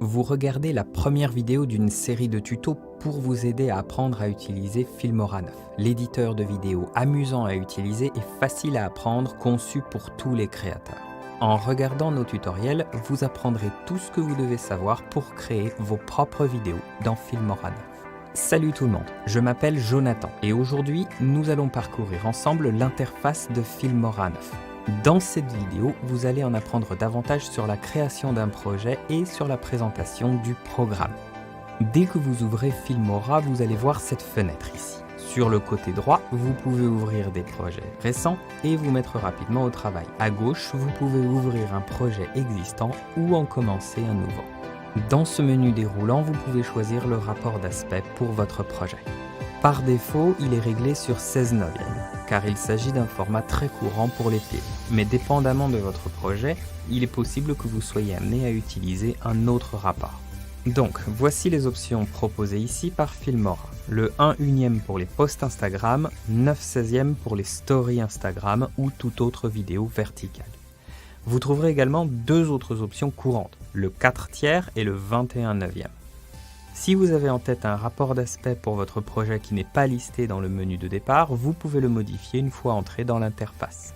Vous regardez la première vidéo d'une série de tutos pour vous aider à apprendre à utiliser Filmora 9, l'éditeur de vidéos amusant à utiliser et facile à apprendre, conçu pour tous les créateurs. En regardant nos tutoriels, vous apprendrez tout ce que vous devez savoir pour créer vos propres vidéos dans Filmora 9. Salut tout le monde, je m'appelle Jonathan et aujourd'hui, nous allons parcourir ensemble l'interface de Filmora 9. Dans cette vidéo, vous allez en apprendre davantage sur la création d'un projet et sur la présentation du programme. Dès que vous ouvrez Filmora, vous allez voir cette fenêtre ici. Sur le côté droit, vous pouvez ouvrir des projets récents et vous mettre rapidement au travail. À gauche, vous pouvez ouvrir un projet existant ou en commencer un nouveau. Dans ce menu déroulant, vous pouvez choisir le rapport d'aspect pour votre projet. Par défaut, il est réglé sur 16/9, car il s'agit d'un format très courant pour les PV. Mais dépendamment de votre projet, il est possible que vous soyez amené à utiliser un autre rapport. Donc, voici les options proposées ici par Filmora. Le 1/1 pour les posts Instagram, 9/16 pour les stories Instagram ou toute autre vidéo verticale. Vous trouverez également deux autres options courantes, le 4/3 et le 21/9. Si vous avez en tête un rapport d'aspect pour votre projet qui n'est pas listé dans le menu de départ, vous pouvez le modifier une fois entré dans l'interface.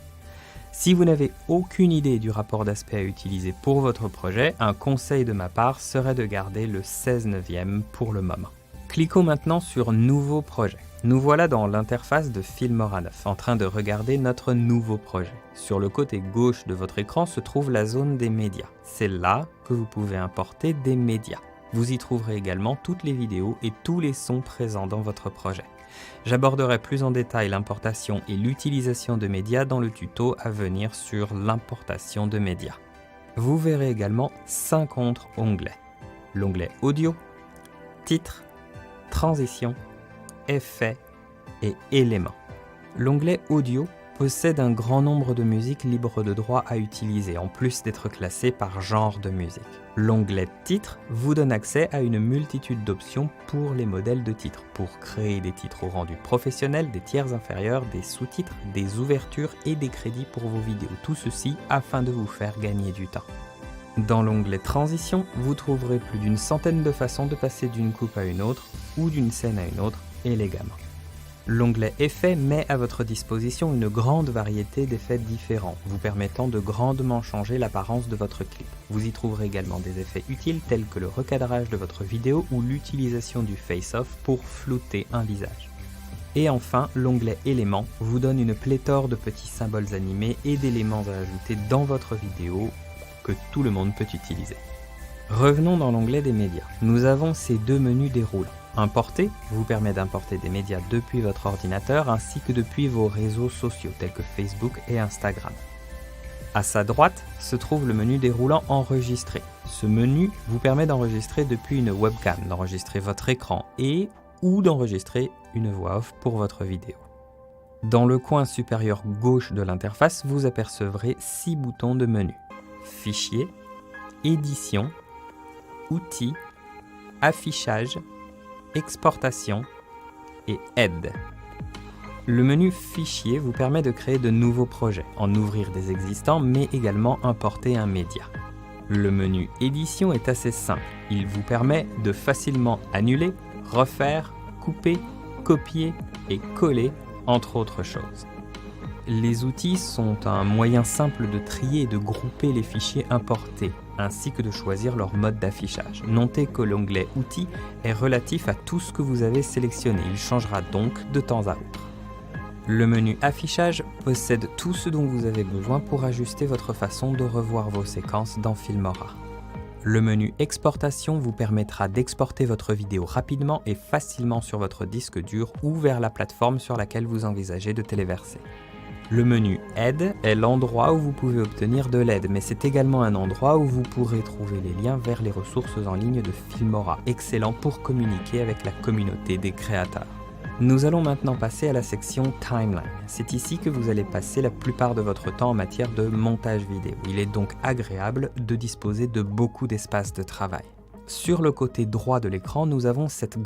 Si vous n'avez aucune idée du rapport d'aspect à utiliser pour votre projet, un conseil de ma part serait de garder le 16/9 pour le moment. Cliquons maintenant sur Nouveau projet. Nous voilà dans l'interface de Filmora 9, en train de regarder notre nouveau projet. Sur le côté gauche de votre écran se trouve la zone des médias. C'est là que vous pouvez importer des médias. Vous y trouverez également toutes les vidéos et tous les sons présents dans votre projet. J'aborderai plus en détail l'importation et l'utilisation de médias dans le tuto à venir sur l'importation de médias. Vous verrez également 5 autres onglets. L'onglet Audio, Titre, Transition, Effets et Éléments. L'onglet Audio possède un grand nombre de musiques libres de droit à utiliser, en plus d'être classées par genre de musique. L'onglet Titre vous donne accès à une multitude d'options pour les modèles de titres, pour créer des titres au rendu professionnel, des tiers inférieurs, des sous-titres, des ouvertures et des crédits pour vos vidéos. Tout ceci afin de vous faire gagner du temps. Dans l'onglet Transition, vous trouverez plus d'une centaine de façons de passer d'une coupe à une autre ou d'une scène à une autre élégamment. L'onglet Effets met à votre disposition une grande variété d'effets différents, vous permettant de grandement changer l'apparence de votre clip. Vous y trouverez également des effets utiles tels que le recadrage de votre vidéo ou l'utilisation du face-off pour flouter un visage. Et enfin, l'onglet Éléments vous donne une pléthore de petits symboles animés et d'éléments à ajouter dans votre vidéo que tout le monde peut utiliser. Revenons dans l'onglet des médias. Nous avons ces deux menus déroulants. Importer vous permet d'importer des médias depuis votre ordinateur ainsi que depuis vos réseaux sociaux tels que Facebook et Instagram. À sa droite se trouve le menu déroulant Enregistrer. Ce menu vous permet d'enregistrer depuis une webcam, d'enregistrer votre écran et ou d'enregistrer une voix off pour votre vidéo. Dans le coin supérieur gauche de l'interface, vous apercevrez 6 boutons de menu. Fichier, Édition, Outils, Affichage, Exportation et Aide. Le menu Fichier vous permet de créer de nouveaux projets, en ouvrir des existants, mais également importer un média. Le menu Édition est assez simple. Il vous permet de facilement annuler, refaire, couper, copier et coller, entre autres choses. Les outils sont un moyen simple de trier et de grouper les fichiers importés, ainsi que de choisir leur mode d'affichage. Notez que l'onglet Outils est relatif à tout ce que vous avez sélectionné, il changera donc de temps à autre. Le menu Affichage possède tout ce dont vous avez besoin pour ajuster votre façon de revoir vos séquences dans Filmora. Le menu Exportation vous permettra d'exporter votre vidéo rapidement et facilement sur votre disque dur ou vers la plateforme sur laquelle vous envisagez de téléverser. Le menu Aide est l'endroit où vous pouvez obtenir de l'aide, mais c'est également un endroit où vous pourrez trouver les liens vers les ressources en ligne de Filmora, excellent pour communiquer avec la communauté des créateurs. Nous allons maintenant passer à la section Timeline. C'est ici que vous allez passer la plupart de votre temps en matière de montage vidéo. Il est donc agréable de disposer de beaucoup d'espace de travail. Sur le côté droit de l'écran, nous avons cette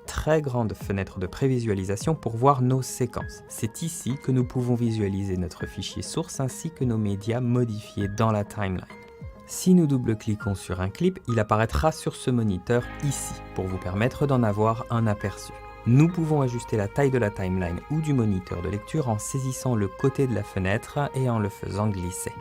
très grande fenêtre de prévisualisation pour voir nos séquences. C'est ici que nous pouvons visualiser notre fichier source ainsi que nos médias modifiés dans la timeline. Si nous double-cliquons sur un clip, il apparaîtra sur ce moniteur ici, pour vous permettre d'en avoir un aperçu. Nous pouvons ajuster la taille de la timeline ou du moniteur de lecture en saisissant le côté de la fenêtre et en le faisant glisser.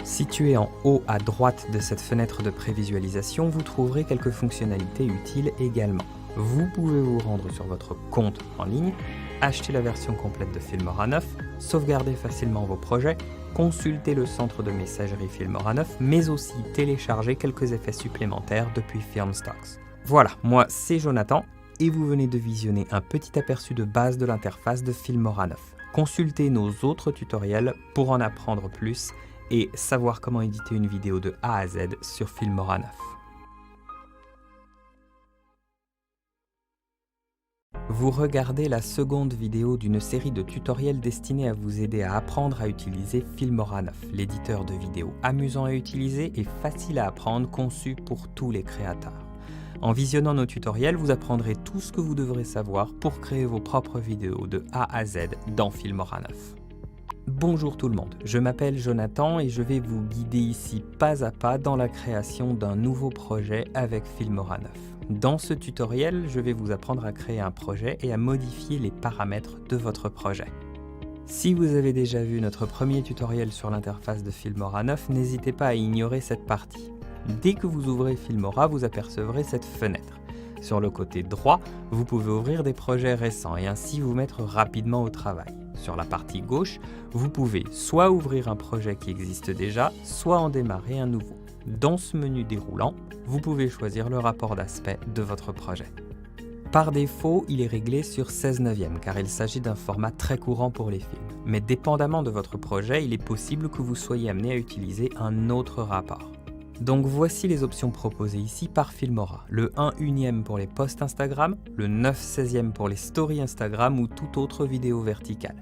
Situé en haut à droite de cette fenêtre de prévisualisation, vous trouverez quelques fonctionnalités utiles également. Vous pouvez vous rendre sur votre compte en ligne, acheter la version complète de Filmora 9, sauvegarder facilement vos projets, consulter le centre de messagerie Filmora 9, mais aussi télécharger quelques effets supplémentaires depuis Filmstocks. Voilà, moi c'est Jonathan, et vous venez de visionner un petit aperçu de base de l'interface de Filmora 9. Consultez nos autres tutoriels pour en apprendre plus et savoir comment éditer une vidéo de A à Z sur Filmora 9. Vous regardez la seconde vidéo d'une série de tutoriels destinés à vous aider à apprendre à utiliser Filmora 9, l'éditeur de vidéos amusant à utiliser et facile à apprendre, conçu pour tous les créateurs. En visionnant nos tutoriels, vous apprendrez tout ce que vous devrez savoir pour créer vos propres vidéos de A à Z dans Filmora 9. Bonjour tout le monde, je m'appelle Jonathan et je vais vous guider ici pas à pas dans la création d'un nouveau projet avec Filmora 9. Dans ce tutoriel, je vais vous apprendre à créer un projet et à modifier les paramètres de votre projet. Si vous avez déjà vu notre premier tutoriel sur l'interface de Filmora 9, n'hésitez pas à ignorer cette partie. Dès que vous ouvrez Filmora, vous apercevrez cette fenêtre. Sur le côté droit, vous pouvez ouvrir des projets récents et ainsi vous mettre rapidement au travail. Sur la partie gauche, vous pouvez soit ouvrir un projet qui existe déjà, soit en démarrer un nouveau. Dans ce menu déroulant, vous pouvez choisir le rapport d'aspect de votre projet. Par défaut, il est réglé sur 16/9 car il s'agit d'un format très courant pour les films. Mais dépendamment de votre projet, il est possible que vous soyez amené à utiliser un autre rapport. Donc voici les options proposées ici par Filmora. Le 1/1 pour les posts Instagram, le 9/16 pour les stories Instagram ou toute autre vidéo verticale.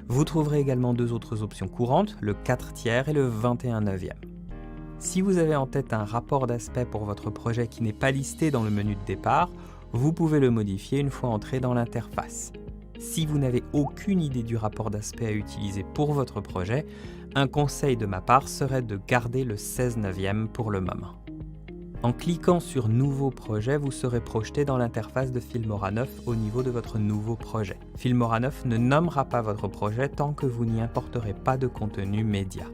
Vous trouverez également deux autres options courantes, le 4/3 et le 21/9. Si vous avez en tête un rapport d'aspect pour votre projet qui n'est pas listé dans le menu de départ, vous pouvez le modifier une fois entré dans l'interface. Si vous n'avez aucune idée du rapport d'aspect à utiliser pour votre projet, un conseil de ma part serait de garder le 16/9 pour le moment. En cliquant sur Nouveau projet, vous serez projeté dans l'interface de Filmora 9 au niveau de votre nouveau projet. Filmora 9 ne nommera pas votre projet tant que vous n'y importerez pas de contenu média.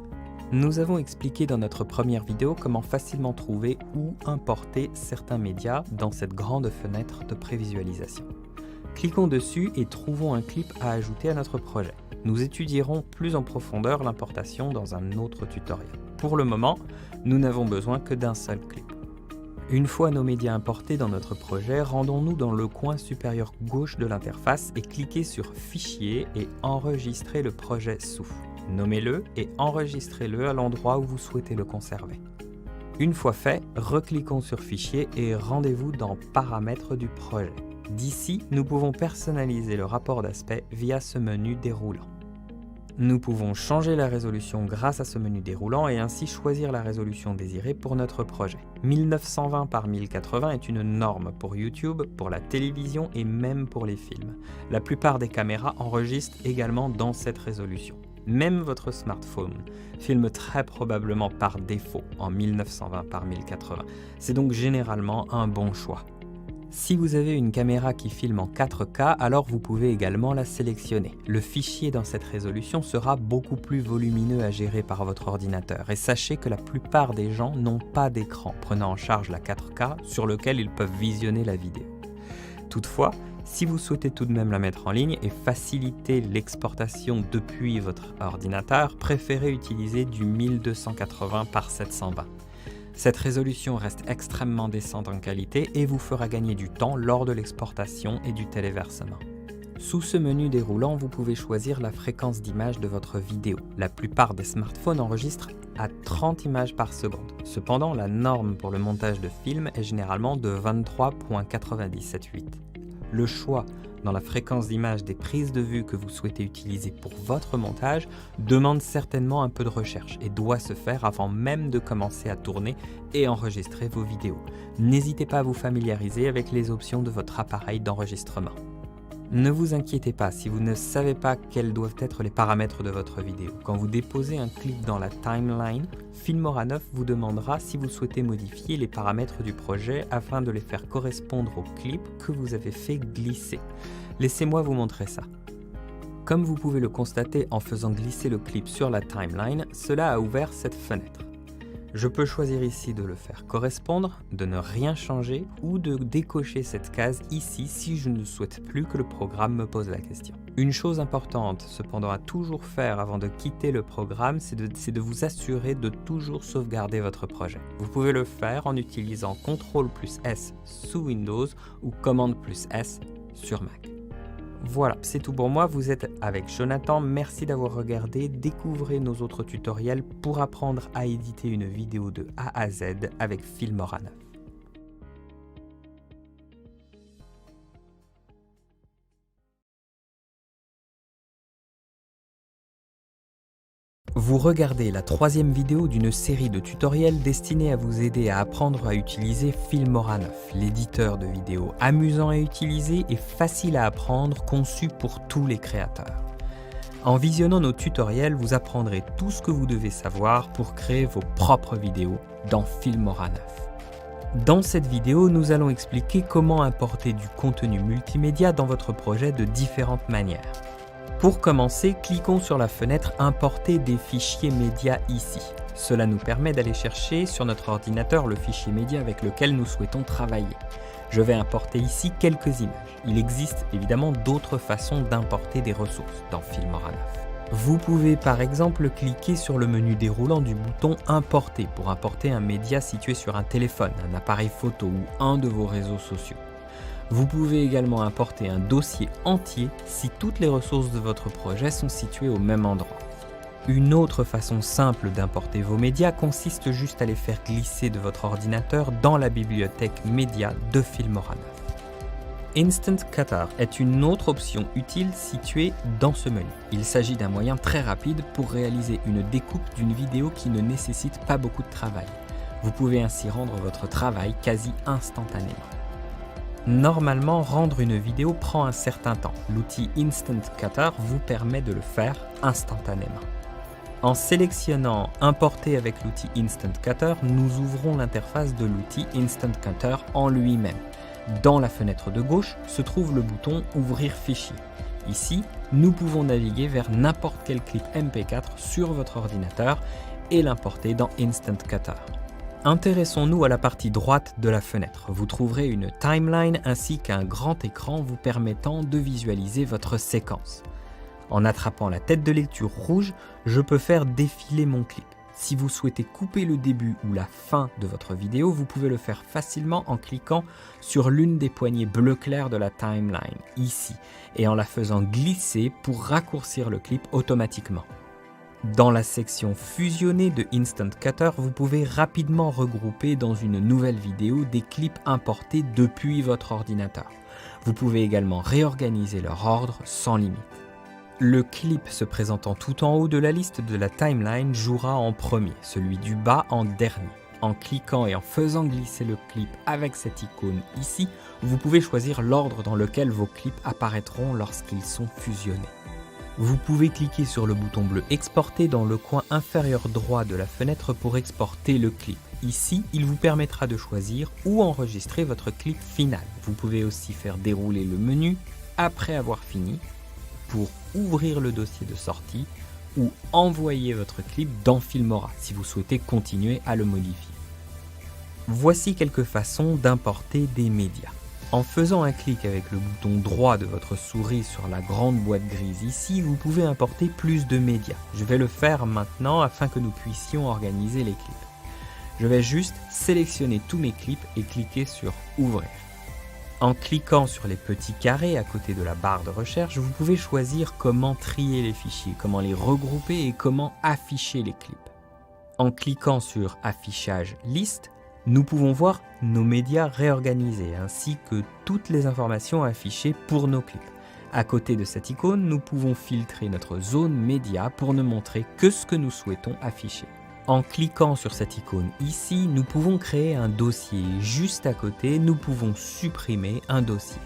Nous avons expliqué dans notre première vidéo comment facilement trouver ou importer certains médias dans cette grande fenêtre de prévisualisation. Cliquons dessus et trouvons un clip à ajouter à notre projet. Nous étudierons plus en profondeur l'importation dans un autre tutoriel. Pour le moment, nous n'avons besoin que d'un seul clip. Une fois nos médias importés dans notre projet, rendons-nous dans le coin supérieur gauche de l'interface et cliquez sur Fichier et Enregistrer le projet sous. Nommez-le et enregistrez-le à l'endroit où vous souhaitez le conserver. Une fois fait, recliquons sur Fichier et rendez-vous dans Paramètres du projet. D'ici, nous pouvons personnaliser le rapport d'aspect via ce menu déroulant. Nous pouvons changer la résolution grâce à ce menu déroulant et ainsi choisir la résolution désirée pour notre projet. 1920 par 1080 est une norme pour YouTube, pour la télévision et même pour les films. La plupart des caméras enregistrent également dans cette résolution. Même votre smartphone filme très probablement par défaut en 1920 par 1080. C'est donc généralement un bon choix. Si vous avez une caméra qui filme en 4K, alors vous pouvez également la sélectionner. Le fichier dans cette résolution sera beaucoup plus volumineux à gérer par votre ordinateur. Et sachez que la plupart des gens n'ont pas d'écran prenant en charge la 4K sur lequel ils peuvent visionner la vidéo. Toutefois, si vous souhaitez tout de même la mettre en ligne et faciliter l'exportation depuis votre ordinateur, préférez utiliser du 1280 par 720. Cette résolution reste extrêmement décente en qualité et vous fera gagner du temps lors de l'exportation et du téléversement. Sous ce menu déroulant, vous pouvez choisir la fréquence d'image de votre vidéo. La plupart des smartphones enregistrent à 30 images par seconde. Cependant, la norme pour le montage de films est généralement de 23,978. Le choix dans la fréquence d'image des prises de vue que vous souhaitez utiliser pour votre montage demande certainement un peu de recherche et doit se faire avant même de commencer à tourner et enregistrer vos vidéos. N'hésitez pas à vous familiariser avec les options de votre appareil d'enregistrement. Ne vous inquiétez pas si vous ne savez pas quels doivent être les paramètres de votre vidéo. Quand vous déposez un clip dans la timeline, Filmora 9 vous demandera si vous souhaitez modifier les paramètres du projet afin de les faire correspondre au clip que vous avez fait glisser. Laissez-moi vous montrer ça. Comme vous pouvez le constater en faisant glisser le clip sur la timeline, cela a ouvert cette fenêtre. Je peux choisir ici de le faire correspondre, de ne rien changer ou de décocher cette case ici si je ne souhaite plus que le programme me pose la question. Une chose importante cependant à toujours faire avant de quitter le programme, c'est de vous assurer de toujours sauvegarder votre projet. Vous pouvez le faire en utilisant CTRL+S sous Windows ou COMMAND+S sur Mac. Voilà, c'est tout pour moi, vous êtes avec Jonathan, merci d'avoir regardé, découvrez nos autres tutoriels pour apprendre à éditer une vidéo de A à Z avec Filmora 9. Vous regardez la troisième vidéo d'une série de tutoriels destinés à vous aider à apprendre à utiliser Filmora 9, l'éditeur de vidéos amusant à utiliser et facile à apprendre, conçu pour tous les créateurs. En visionnant nos tutoriels, vous apprendrez tout ce que vous devez savoir pour créer vos propres vidéos dans Filmora 9. Dans cette vidéo, nous allons expliquer comment importer du contenu multimédia dans votre projet de différentes manières. Pour commencer, cliquons sur la fenêtre « Importer des fichiers médias » ici. Cela nous permet d'aller chercher sur notre ordinateur le fichier média avec lequel nous souhaitons travailler. Je vais importer ici quelques images. Il existe évidemment d'autres façons d'importer des ressources dans Filmora 9. Vous pouvez par exemple cliquer sur le menu déroulant du bouton « Importer » pour importer un média situé sur un téléphone, un appareil photo ou un de vos réseaux sociaux. Vous pouvez également importer un dossier entier si toutes les ressources de votre projet sont situées au même endroit. Une autre façon simple d'importer vos médias consiste juste à les faire glisser de votre ordinateur dans la bibliothèque médias de Filmora 9. Instant Cutter est une autre option utile située dans ce menu. Il s'agit d'un moyen très rapide pour réaliser une découpe d'une vidéo qui ne nécessite pas beaucoup de travail. Vous pouvez ainsi rendre votre travail quasi instantanément. Normalement, rendre une vidéo prend un certain temps. L'outil Instant Cutter vous permet de le faire instantanément. En sélectionnant « Importer avec l'outil Instant Cutter », nous ouvrons l'interface de l'outil Instant Cutter en lui-même. Dans la fenêtre de gauche se trouve le bouton « Ouvrir fichier ». Ici, nous pouvons naviguer vers n'importe quel clip MP4 sur votre ordinateur et l'importer dans Instant Cutter. Intéressons-nous à la partie droite de la fenêtre. Vous trouverez une timeline ainsi qu'un grand écran vous permettant de visualiser votre séquence. En attrapant la tête de lecture rouge, je peux faire défiler mon clip. Si vous souhaitez couper le début ou la fin de votre vidéo, vous pouvez le faire facilement en cliquant sur l'une des poignées bleu clair de la timeline, ici, et en la faisant glisser pour raccourcir le clip automatiquement. Dans la section fusionnée de Instant Cutter, vous pouvez rapidement regrouper dans une nouvelle vidéo des clips importés depuis votre ordinateur. Vous pouvez également réorganiser leur ordre sans limite. Le clip se présentant tout en haut de la liste de la timeline jouera en premier, celui du bas en dernier. En cliquant et en faisant glisser le clip avec cette icône ici, vous pouvez choisir l'ordre dans lequel vos clips apparaîtront lorsqu'ils sont fusionnés. Vous pouvez cliquer sur le bouton bleu « Exporter » dans le coin inférieur droit de la fenêtre pour exporter le clip. Ici, il vous permettra de choisir où enregistrer votre clip final. Vous pouvez aussi faire dérouler le menu après avoir fini pour ouvrir le dossier de sortie ou envoyer votre clip dans Filmora si vous souhaitez continuer à le modifier. Voici quelques façons d'importer des médias. En faisant un clic avec le bouton droit de votre souris sur la grande boîte grise ici, vous pouvez importer plus de médias. Je vais le faire maintenant afin que nous puissions organiser les clips. Je vais juste sélectionner tous mes clips et cliquer sur « Ouvrir ». En cliquant sur les petits carrés à côté de la barre de recherche, vous pouvez choisir comment trier les fichiers, comment les regrouper et comment afficher les clips. En cliquant sur « Affichage liste », nous pouvons voir nos médias réorganisés ainsi que toutes les informations affichées pour nos clips. À côté de cette icône, nous pouvons filtrer notre zone média pour ne montrer que ce que nous souhaitons afficher. En cliquant sur cette icône ici, nous pouvons créer un dossier. Juste à côté, nous pouvons supprimer un dossier.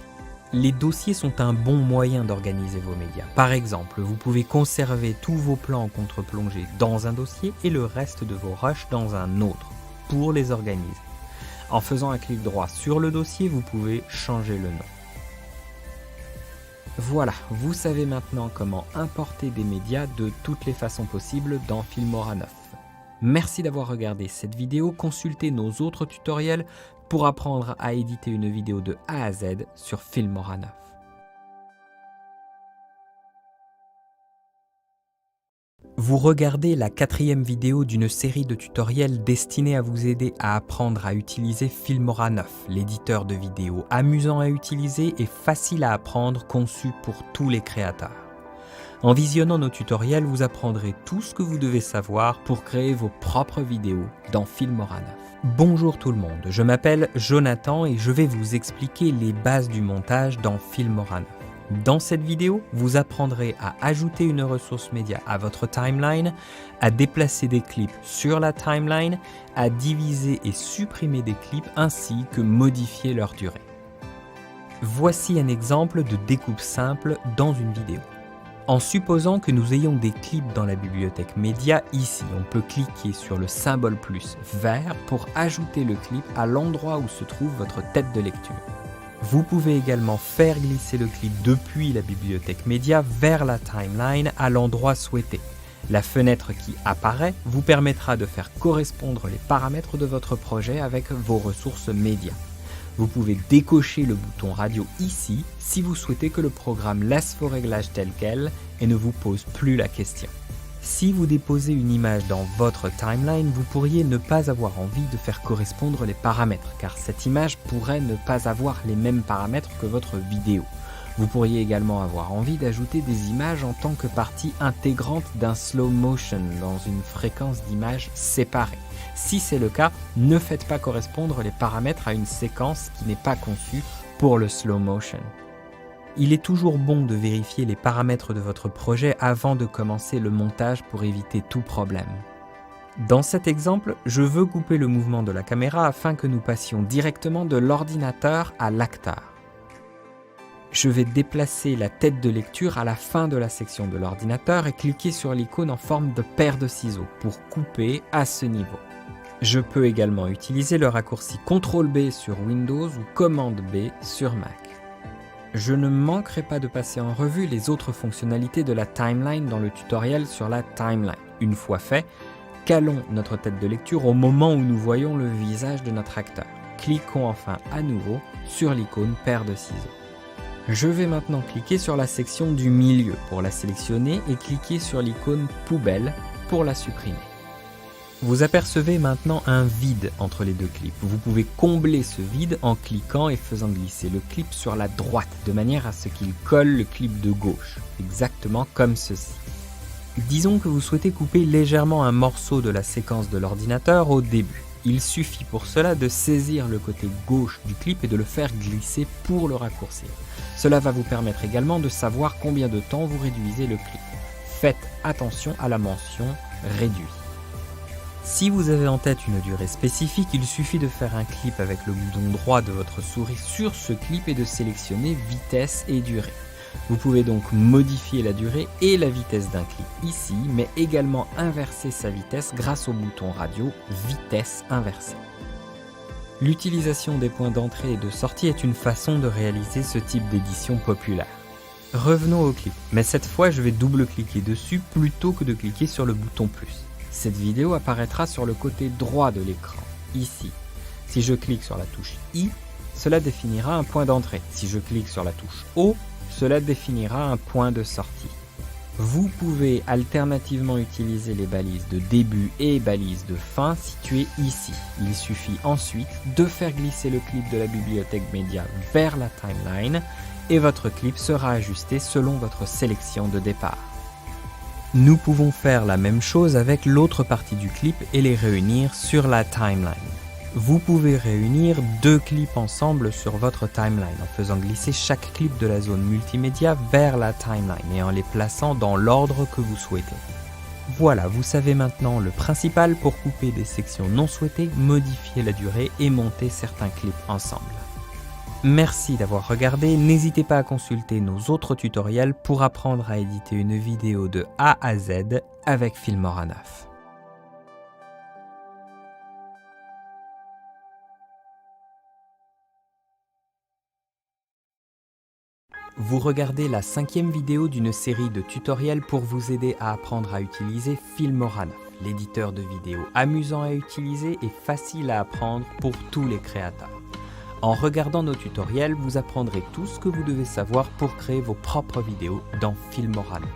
Les dossiers sont un bon moyen d'organiser vos médias. Par exemple, vous pouvez conserver tous vos plans en contre-plongée dans un dossier et le reste de vos rushs dans un autre, pour les organiser. En faisant un clic droit sur le dossier, vous pouvez changer le nom. Voilà, vous savez maintenant comment importer des médias de toutes les façons possibles dans Filmora 9. Merci d'avoir regardé cette vidéo, consultez nos autres tutoriels pour apprendre à éditer une vidéo de A à Z sur Filmora 9. Vous regardez la 4e vidéo d'une série de tutoriels destinés à vous aider à apprendre à utiliser Filmora 9, l'éditeur de vidéos amusant à utiliser et facile à apprendre, conçu pour tous les créateurs. En visionnant nos tutoriels, vous apprendrez tout ce que vous devez savoir pour créer vos propres vidéos dans Filmora 9. Bonjour tout le monde, je m'appelle Jonathan et je vais vous expliquer les bases du montage dans Filmora 9. Dans cette vidéo, vous apprendrez à ajouter une ressource média à votre timeline, à déplacer des clips sur la timeline, à diviser et supprimer des clips ainsi que modifier leur durée. Voici un exemple de découpe simple dans une vidéo. En supposant que nous ayons des clips dans la bibliothèque média, ici on peut cliquer sur le symbole plus vert pour ajouter le clip à l'endroit où se trouve votre tête de lecture. Vous pouvez également faire glisser le clip depuis la bibliothèque média vers la timeline à l'endroit souhaité. La fenêtre qui apparaît vous permettra de faire correspondre les paramètres de votre projet avec vos ressources médias. Vous pouvez décocher le bouton radio ici si vous souhaitez que le programme laisse vos réglages tels quels et ne vous pose plus la question. Si vous déposez une image dans votre timeline, vous pourriez ne pas avoir envie de faire correspondre les paramètres, car cette image pourrait ne pas avoir les mêmes paramètres que votre vidéo. Vous pourriez également avoir envie d'ajouter des images en tant que partie intégrante d'un slow motion dans une fréquence d'image séparée. Si c'est le cas, ne faites pas correspondre les paramètres à une séquence qui n'est pas conçue pour le slow motion. Il est toujours bon de vérifier les paramètres de votre projet avant de commencer le montage pour éviter tout problème. Dans cet exemple, je veux couper le mouvement de la caméra afin que nous passions directement de l'ordinateur à l'acteur. Je vais déplacer la tête de lecture à la fin de la section de l'ordinateur et cliquer sur l'icône en forme de paire de ciseaux pour couper à ce niveau. Je peux également utiliser le raccourci CTRL-B sur Windows ou Commande-B sur Mac. Je ne manquerai pas de passer en revue les autres fonctionnalités de la timeline dans le tutoriel sur la timeline. Une fois fait, calons notre tête de lecture au moment où nous voyons le visage de notre acteur. Cliquons enfin à nouveau sur l'icône paire de ciseaux. Je vais maintenant cliquer sur la section du milieu pour la sélectionner et cliquer sur l'icône poubelle pour la supprimer. Vous apercevez maintenant un vide entre les deux clips. Vous pouvez combler ce vide en cliquant et faisant glisser le clip sur la droite de manière à ce qu'il colle le clip de gauche, exactement comme ceci. Disons que vous souhaitez couper légèrement un morceau de la séquence de l'ordinateur au début. Il suffit pour cela de saisir le côté gauche du clip et de le faire glisser pour le raccourcir. Cela va vous permettre également de savoir combien de temps vous réduisez le clip. Faites attention à la mention « réduit ». Si vous avez en tête une durée spécifique, il suffit de faire un clic avec le bouton droit de votre souris sur ce clip et de sélectionner vitesse et durée. Vous pouvez donc modifier la durée et la vitesse d'un clip ici, mais également inverser sa vitesse grâce au bouton radio vitesse inversée. L'utilisation des points d'entrée et de sortie est une façon de réaliser ce type d'édition populaire. Revenons au clip, mais cette fois je vais double-cliquer dessus plutôt que de cliquer sur le bouton plus. Cette vidéo apparaîtra sur le côté droit de l'écran, ici. Si je clique sur la touche I, cela définira un point d'entrée. Si je clique sur la touche O, cela définira un point de sortie. Vous pouvez alternativement utiliser les balises de début et balises de fin situées ici. Il suffit ensuite de faire glisser le clip de la bibliothèque média vers la timeline et votre clip sera ajusté selon votre sélection de départ. Nous pouvons faire la même chose avec l'autre partie du clip et les réunir sur la timeline. Vous pouvez réunir deux clips ensemble sur votre timeline en faisant glisser chaque clip de la zone multimédia vers la timeline et en les plaçant dans l'ordre que vous souhaitez. Voilà, vous savez maintenant le principal pour couper des sections non souhaitées, modifier la durée et monter certains clips ensemble. Merci d'avoir regardé, n'hésitez pas à consulter nos autres tutoriels pour apprendre à éditer une vidéo de A à Z avec Filmora 9. Vous regardez la 5e vidéo d'une série de tutoriels pour vous aider à apprendre à utiliser Filmora 9, l'éditeur de vidéos amusant à utiliser et facile à apprendre pour tous les créateurs. En regardant nos tutoriels, vous apprendrez tout ce que vous devez savoir pour créer vos propres vidéos dans Filmora 9.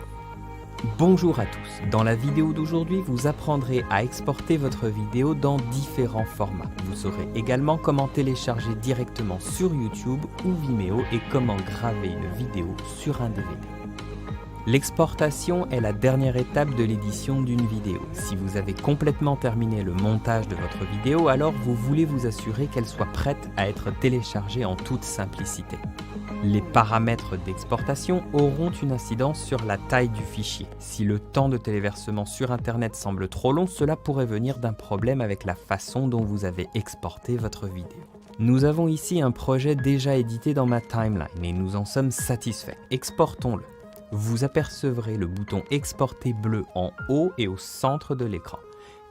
Bonjour à tous, dans la vidéo d'aujourd'hui, vous apprendrez à exporter votre vidéo dans différents formats. Vous saurez également comment télécharger directement sur YouTube ou Vimeo et comment graver une vidéo sur un DVD. L'exportation est la dernière étape de l'édition d'une vidéo. Si vous avez complètement terminé le montage de votre vidéo, alors vous voulez vous assurer qu'elle soit prête à être téléchargée en toute simplicité. Les paramètres d'exportation auront une incidence sur la taille du fichier. Si le temps de téléversement sur Internet semble trop long, cela pourrait venir d'un problème avec la façon dont vous avez exporté votre vidéo. Nous avons ici un projet déjà édité dans ma timeline et nous en sommes satisfaits. Exportons-le. Vous apercevrez le bouton Exporter bleu en haut et au centre de l'écran.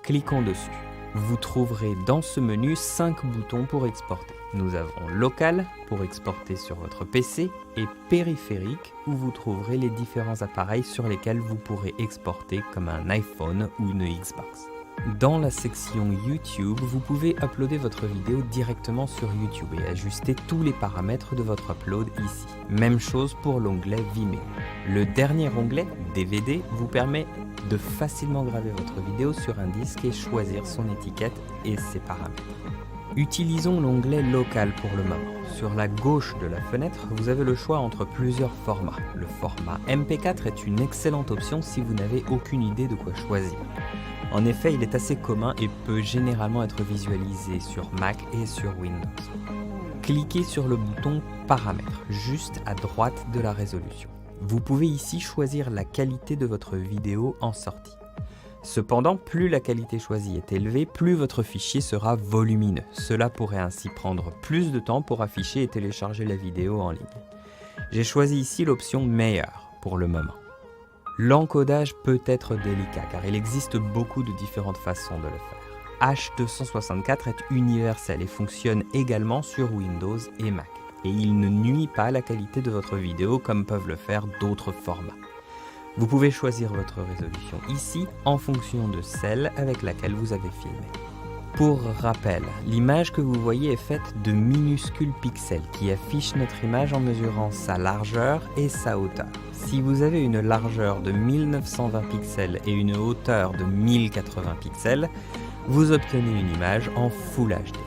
Cliquons dessus. Vous trouverez dans ce menu 5 boutons pour exporter. Nous avons Local pour exporter sur votre PC et Périphérique où vous trouverez les différents appareils sur lesquels vous pourrez exporter comme un iPhone ou une Xbox. Dans la section YouTube, vous pouvez uploader votre vidéo directement sur YouTube et ajuster tous les paramètres de votre upload ici. Même chose pour l'onglet Vimeo. Le dernier onglet, DVD, vous permet de facilement graver votre vidéo sur un disque et choisir son étiquette et ses paramètres. Utilisons l'onglet Local pour le moment. Sur la gauche de la fenêtre, vous avez le choix entre plusieurs formats. Le format MP4 est une excellente option si vous n'avez aucune idée de quoi choisir. En effet, il est assez commun et peut généralement être visualisé sur Mac et sur Windows. Cliquez sur le bouton Paramètres, juste à droite de la résolution. Vous pouvez ici choisir la qualité de votre vidéo en sortie. Cependant, plus la qualité choisie est élevée, plus votre fichier sera volumineux. Cela pourrait ainsi prendre plus de temps pour afficher et télécharger la vidéo en ligne. J'ai choisi ici l'option Meilleur pour le moment. L'encodage peut être délicat car il existe beaucoup de différentes façons de le faire. H264 est universel et fonctionne également sur Windows et Mac. Et il ne nuit pas à la qualité de votre vidéo comme peuvent le faire d'autres formats. Vous pouvez choisir votre résolution ici en fonction de celle avec laquelle vous avez filmé. Pour rappel, l'image que vous voyez est faite de minuscules pixels qui affichent notre image en mesurant sa largeur et sa hauteur. Si vous avez une largeur de 1920 pixels et une hauteur de 1080 pixels, vous obtenez une image en Full HD.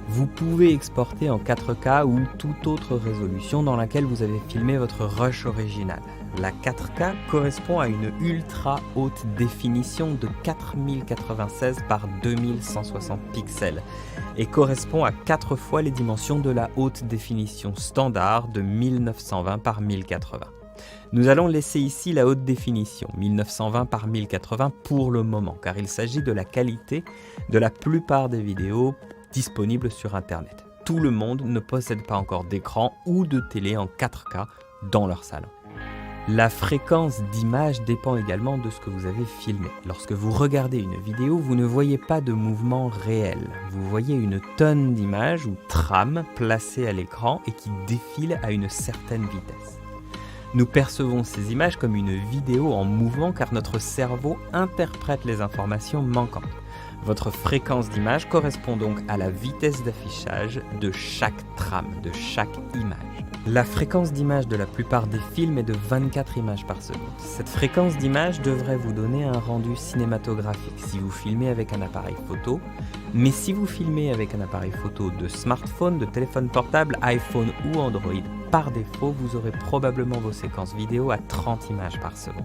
Vous pouvez exporter en 4K ou toute autre résolution dans laquelle vous avez filmé votre rush original. La 4K correspond à une ultra haute définition de 4096 par 2160 pixels et correspond à 4 fois les dimensions de la haute définition standard de 1920 par 1080. Nous allons laisser ici la haute définition, 1920 par 1080 pour le moment, car il s'agit de la qualité de la plupart des vidéos disponibles sur Internet. Tout le monde ne possède pas encore d'écran ou de télé en 4K dans leur salon. La fréquence d'image dépend également de ce que vous avez filmé. Lorsque vous regardez une vidéo, vous ne voyez pas de mouvement réel. Vous voyez une tonne d'images ou trames placées à l'écran et qui défilent à une certaine vitesse. Nous percevons ces images comme une vidéo en mouvement car notre cerveau interprète les informations manquantes. Votre fréquence d'image correspond donc à la vitesse d'affichage de chaque trame, de chaque image. La fréquence d'image de la plupart des films est de 24 images par seconde. Cette fréquence d'image devrait vous donner un rendu cinématographique si vous filmez avec un appareil photo, mais si vous filmez avec un appareil photo de smartphone, de téléphone portable, iPhone ou Android, par défaut, vous aurez probablement vos séquences vidéo à 30 images par seconde.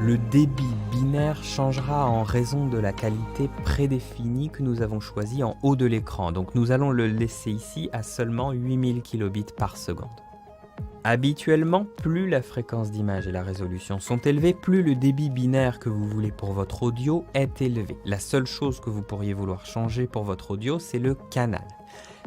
Le débit binaire changera en raison de la qualité prédéfinie que nous avons choisie en haut de l'écran. Donc nous allons le laisser ici à seulement 8000 kilobits par seconde. Habituellement, plus la fréquence d'image et la résolution sont élevées, plus le débit binaire que vous voulez pour votre audio est élevé. La seule chose que vous pourriez vouloir changer pour votre audio, c'est le canal.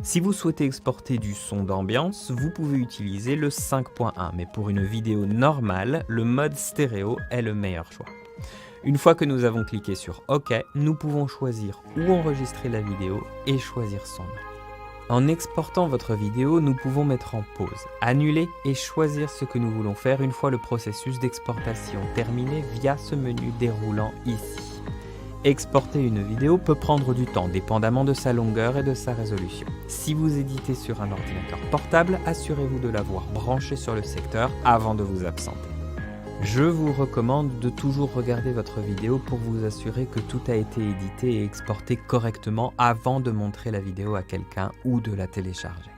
Si vous souhaitez exporter du son d'ambiance, vous pouvez utiliser le 5.1, mais pour une vidéo normale, le mode stéréo est le meilleur choix. Une fois que nous avons cliqué sur OK, nous pouvons choisir où enregistrer la vidéo et choisir son nom. En exportant votre vidéo, nous pouvons mettre en pause, annuler et choisir ce que nous voulons faire une fois le processus d'exportation terminé via ce menu déroulant ici. Exporter une vidéo peut prendre du temps, dépendamment de sa longueur et de sa résolution. Si vous éditez sur un ordinateur portable, assurez-vous de l'avoir branché sur le secteur avant de vous absenter. Je vous recommande de toujours regarder votre vidéo pour vous assurer que tout a été édité et exporté correctement avant de montrer la vidéo à quelqu'un ou de la télécharger.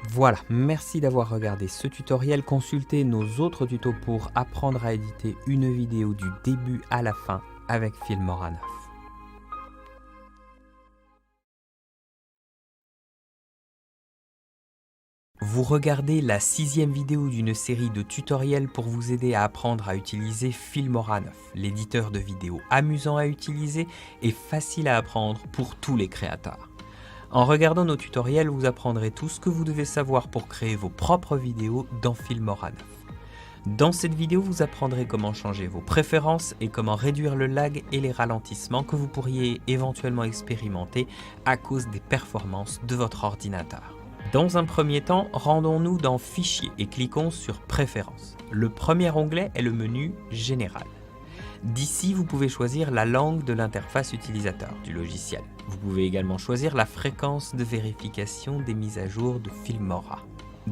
Voilà, merci d'avoir regardé ce tutoriel. Consultez nos autres tutos pour apprendre à éditer une vidéo du début à la fin avec Filmora 9. Vous regardez la 6e vidéo d'une série de tutoriels pour vous aider à apprendre à utiliser Filmora 9, l'éditeur de vidéos amusant à utiliser et facile à apprendre pour tous les créateurs. En regardant nos tutoriels, vous apprendrez tout ce que vous devez savoir pour créer vos propres vidéos dans Filmora 9. Dans cette vidéo, vous apprendrez comment changer vos préférences et comment réduire le lag et les ralentissements que vous pourriez éventuellement expérimenter à cause des performances de votre ordinateur. Dans un premier temps, rendons-nous dans Fichier et cliquons sur Préférences. Le premier onglet est le menu Général. D'ici, vous pouvez choisir la langue de l'interface utilisateur du logiciel. Vous pouvez également choisir la fréquence de vérification des mises à jour de Filmora.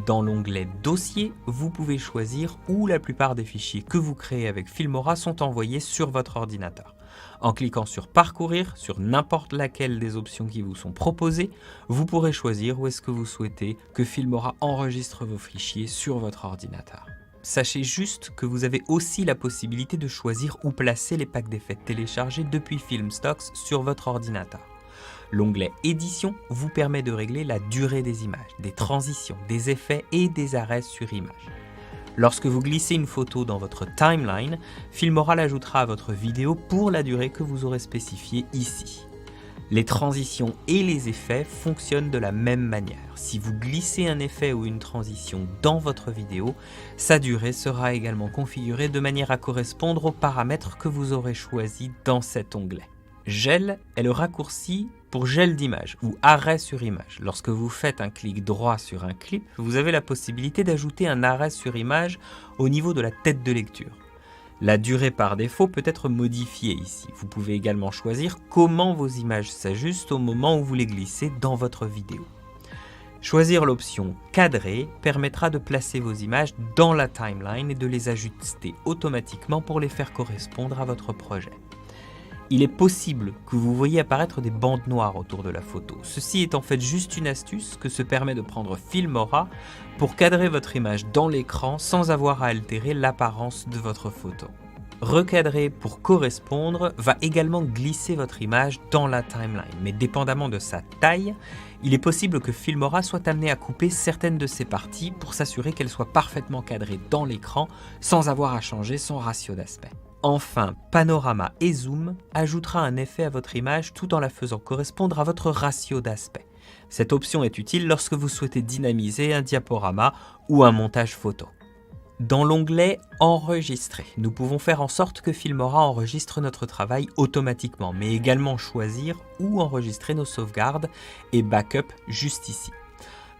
Dans l'onglet Dossier, vous pouvez choisir où la plupart des fichiers que vous créez avec Filmora sont envoyés sur votre ordinateur. En cliquant sur Parcourir, sur n'importe laquelle des options qui vous sont proposées, vous pourrez choisir où est-ce que vous souhaitez que Filmora enregistre vos fichiers sur votre ordinateur. Sachez juste que vous avez aussi la possibilité de choisir où placer les packs d'effets téléchargés depuis Filmstocks sur votre ordinateur. L'onglet Édition vous permet de régler la durée des images, des transitions, des effets et des arrêts sur image. Lorsque vous glissez une photo dans votre timeline, Filmora l'ajoutera à votre vidéo pour la durée que vous aurez spécifiée ici. Les transitions et les effets fonctionnent de la même manière. Si vous glissez un effet ou une transition dans votre vidéo, sa durée sera également configurée de manière à correspondre aux paramètres que vous aurez choisis dans cet onglet. Gel est le raccourci pour gel d'image ou arrêt sur image. Lorsque vous faites un clic droit sur un clip, vous avez la possibilité d'ajouter un arrêt sur image au niveau de la tête de lecture. La durée par défaut peut être modifiée ici. Vous pouvez également choisir comment vos images s'ajustent au moment où vous les glissez dans votre vidéo. Choisir l'option cadrer permettra de placer vos images dans la timeline et de les ajuster automatiquement pour les faire correspondre à votre projet. Il est possible que vous voyiez apparaître des bandes noires autour de la photo. Ceci est en fait juste une astuce que se permet de prendre Filmora pour cadrer votre image dans l'écran sans avoir à altérer l'apparence de votre photo. Recadrer pour correspondre va également glisser votre image dans la timeline, mais dépendamment de sa taille, il est possible que Filmora soit amené à couper certaines de ses parties pour s'assurer qu'elles soient parfaitement cadrées dans l'écran sans avoir à changer son ratio d'aspect. Enfin, Panorama et Zoom ajoutera un effet à votre image tout en la faisant correspondre à votre ratio d'aspect. Cette option est utile lorsque vous souhaitez dynamiser un diaporama ou un montage photo. Dans l'onglet Enregistrer, nous pouvons faire en sorte que Filmora enregistre notre travail automatiquement, mais également choisir où enregistrer nos sauvegardes et backup juste ici.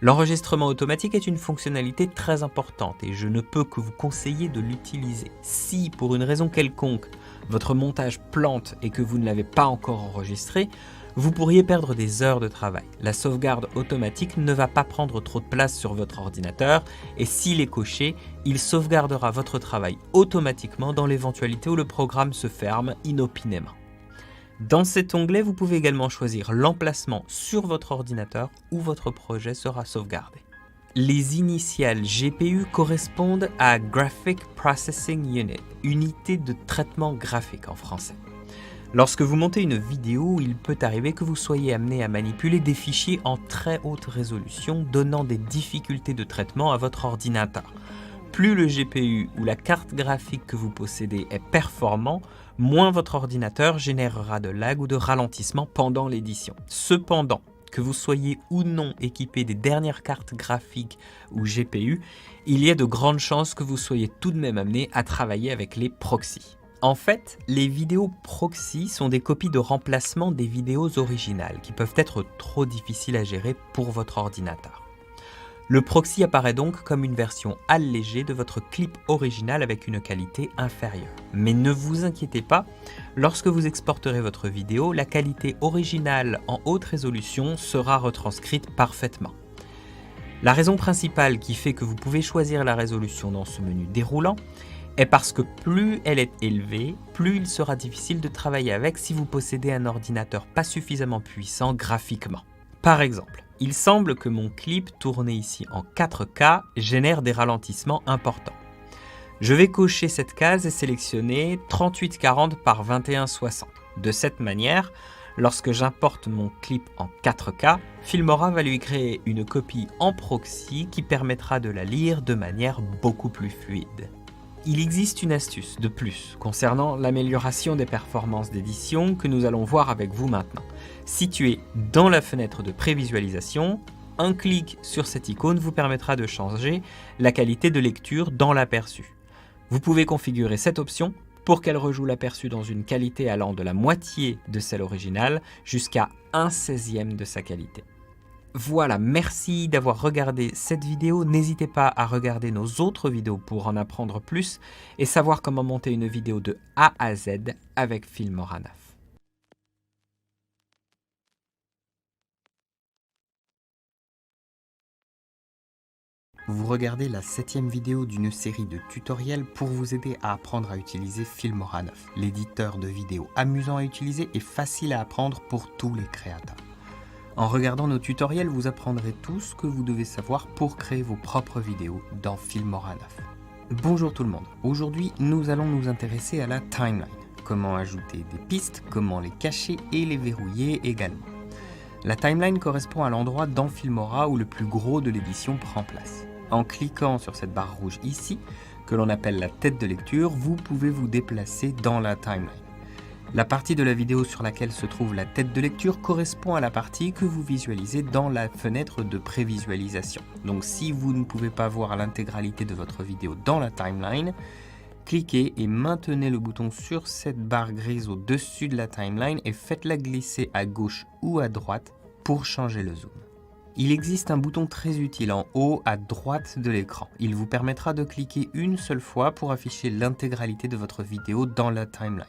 L'enregistrement automatique est une fonctionnalité très importante et je ne peux que vous conseiller de l'utiliser. Si, pour une raison quelconque, votre montage plante et que vous ne l'avez pas encore enregistré, vous pourriez perdre des heures de travail. La sauvegarde automatique ne va pas prendre trop de place sur votre ordinateur et s'il est coché, il sauvegardera votre travail automatiquement dans l'éventualité où le programme se ferme inopinément. Dans cet onglet, vous pouvez également choisir l'emplacement sur votre ordinateur où votre projet sera sauvegardé. Les initiales GPU correspondent à Graphic Processing Unit, unité de traitement graphique en français. Lorsque vous montez une vidéo, il peut arriver que vous soyez amené à manipuler des fichiers en très haute résolution, donnant des difficultés de traitement à votre ordinateur. Plus le GPU ou la carte graphique que vous possédez est performant, moins votre ordinateur générera de lag ou de ralentissement pendant l'édition. Cependant, que vous soyez ou non équipé des dernières cartes graphiques ou GPU, il y a de grandes chances que vous soyez tout de même amené à travailler avec les proxys. En fait, les vidéos proxy sont des copies de remplacement des vidéos originales qui peuvent être trop difficiles à gérer pour votre ordinateur. Le proxy apparaît donc comme une version allégée de votre clip original avec une qualité inférieure. Mais ne vous inquiétez pas, lorsque vous exporterez votre vidéo, la qualité originale en haute résolution sera retranscrite parfaitement. La raison principale qui fait que vous pouvez choisir la résolution dans ce menu déroulant est parce que plus elle est élevée, plus il sera difficile de travailler avec si vous possédez un ordinateur pas suffisamment puissant graphiquement. Par exemple, il semble que mon clip tourné ici en 4K génère des ralentissements importants. Je vais cocher cette case et sélectionner 3840 par 2160. De cette manière, lorsque j'importe mon clip en 4K, Filmora va lui créer une copie en proxy qui permettra de la lire de manière beaucoup plus fluide. Il existe une astuce de plus concernant l'amélioration des performances d'édition que nous allons voir avec vous maintenant. Situé dans la fenêtre de prévisualisation, un clic sur cette icône vous permettra de changer la qualité de lecture dans l'aperçu. Vous pouvez configurer cette option pour qu'elle rejoue l'aperçu dans une qualité allant de la moitié de celle originale jusqu'à 1/16e de sa qualité. Voilà, merci d'avoir regardé cette vidéo. N'hésitez pas à regarder nos autres vidéos pour en apprendre plus et savoir comment monter une vidéo de A à Z avec Filmora 9. Vous regardez la 7e vidéo d'une série de tutoriels pour vous aider à apprendre à utiliser Filmora 9, l'éditeur de vidéos amusant à utiliser et facile à apprendre pour tous les créateurs. En regardant nos tutoriels, vous apprendrez tout ce que vous devez savoir pour créer vos propres vidéos dans Filmora 9. Bonjour tout le monde, aujourd'hui nous allons nous intéresser à la timeline, comment ajouter des pistes, comment les cacher et les verrouiller également. La timeline correspond à l'endroit dans Filmora où le plus gros de l'édition prend place. En cliquant sur cette barre rouge ici, que l'on appelle la tête de lecture, vous pouvez vous déplacer dans la timeline. La partie de la vidéo sur laquelle se trouve la tête de lecture correspond à la partie que vous visualisez dans la fenêtre de prévisualisation. Donc si vous ne pouvez pas voir l'intégralité de votre vidéo dans la timeline, cliquez et maintenez le bouton sur cette barre grise au-dessus de la timeline et faites-la glisser à gauche ou à droite pour changer le zoom. Il existe un bouton très utile en haut à droite de l'écran. Il vous permettra de cliquer une seule fois pour afficher l'intégralité de votre vidéo dans la timeline.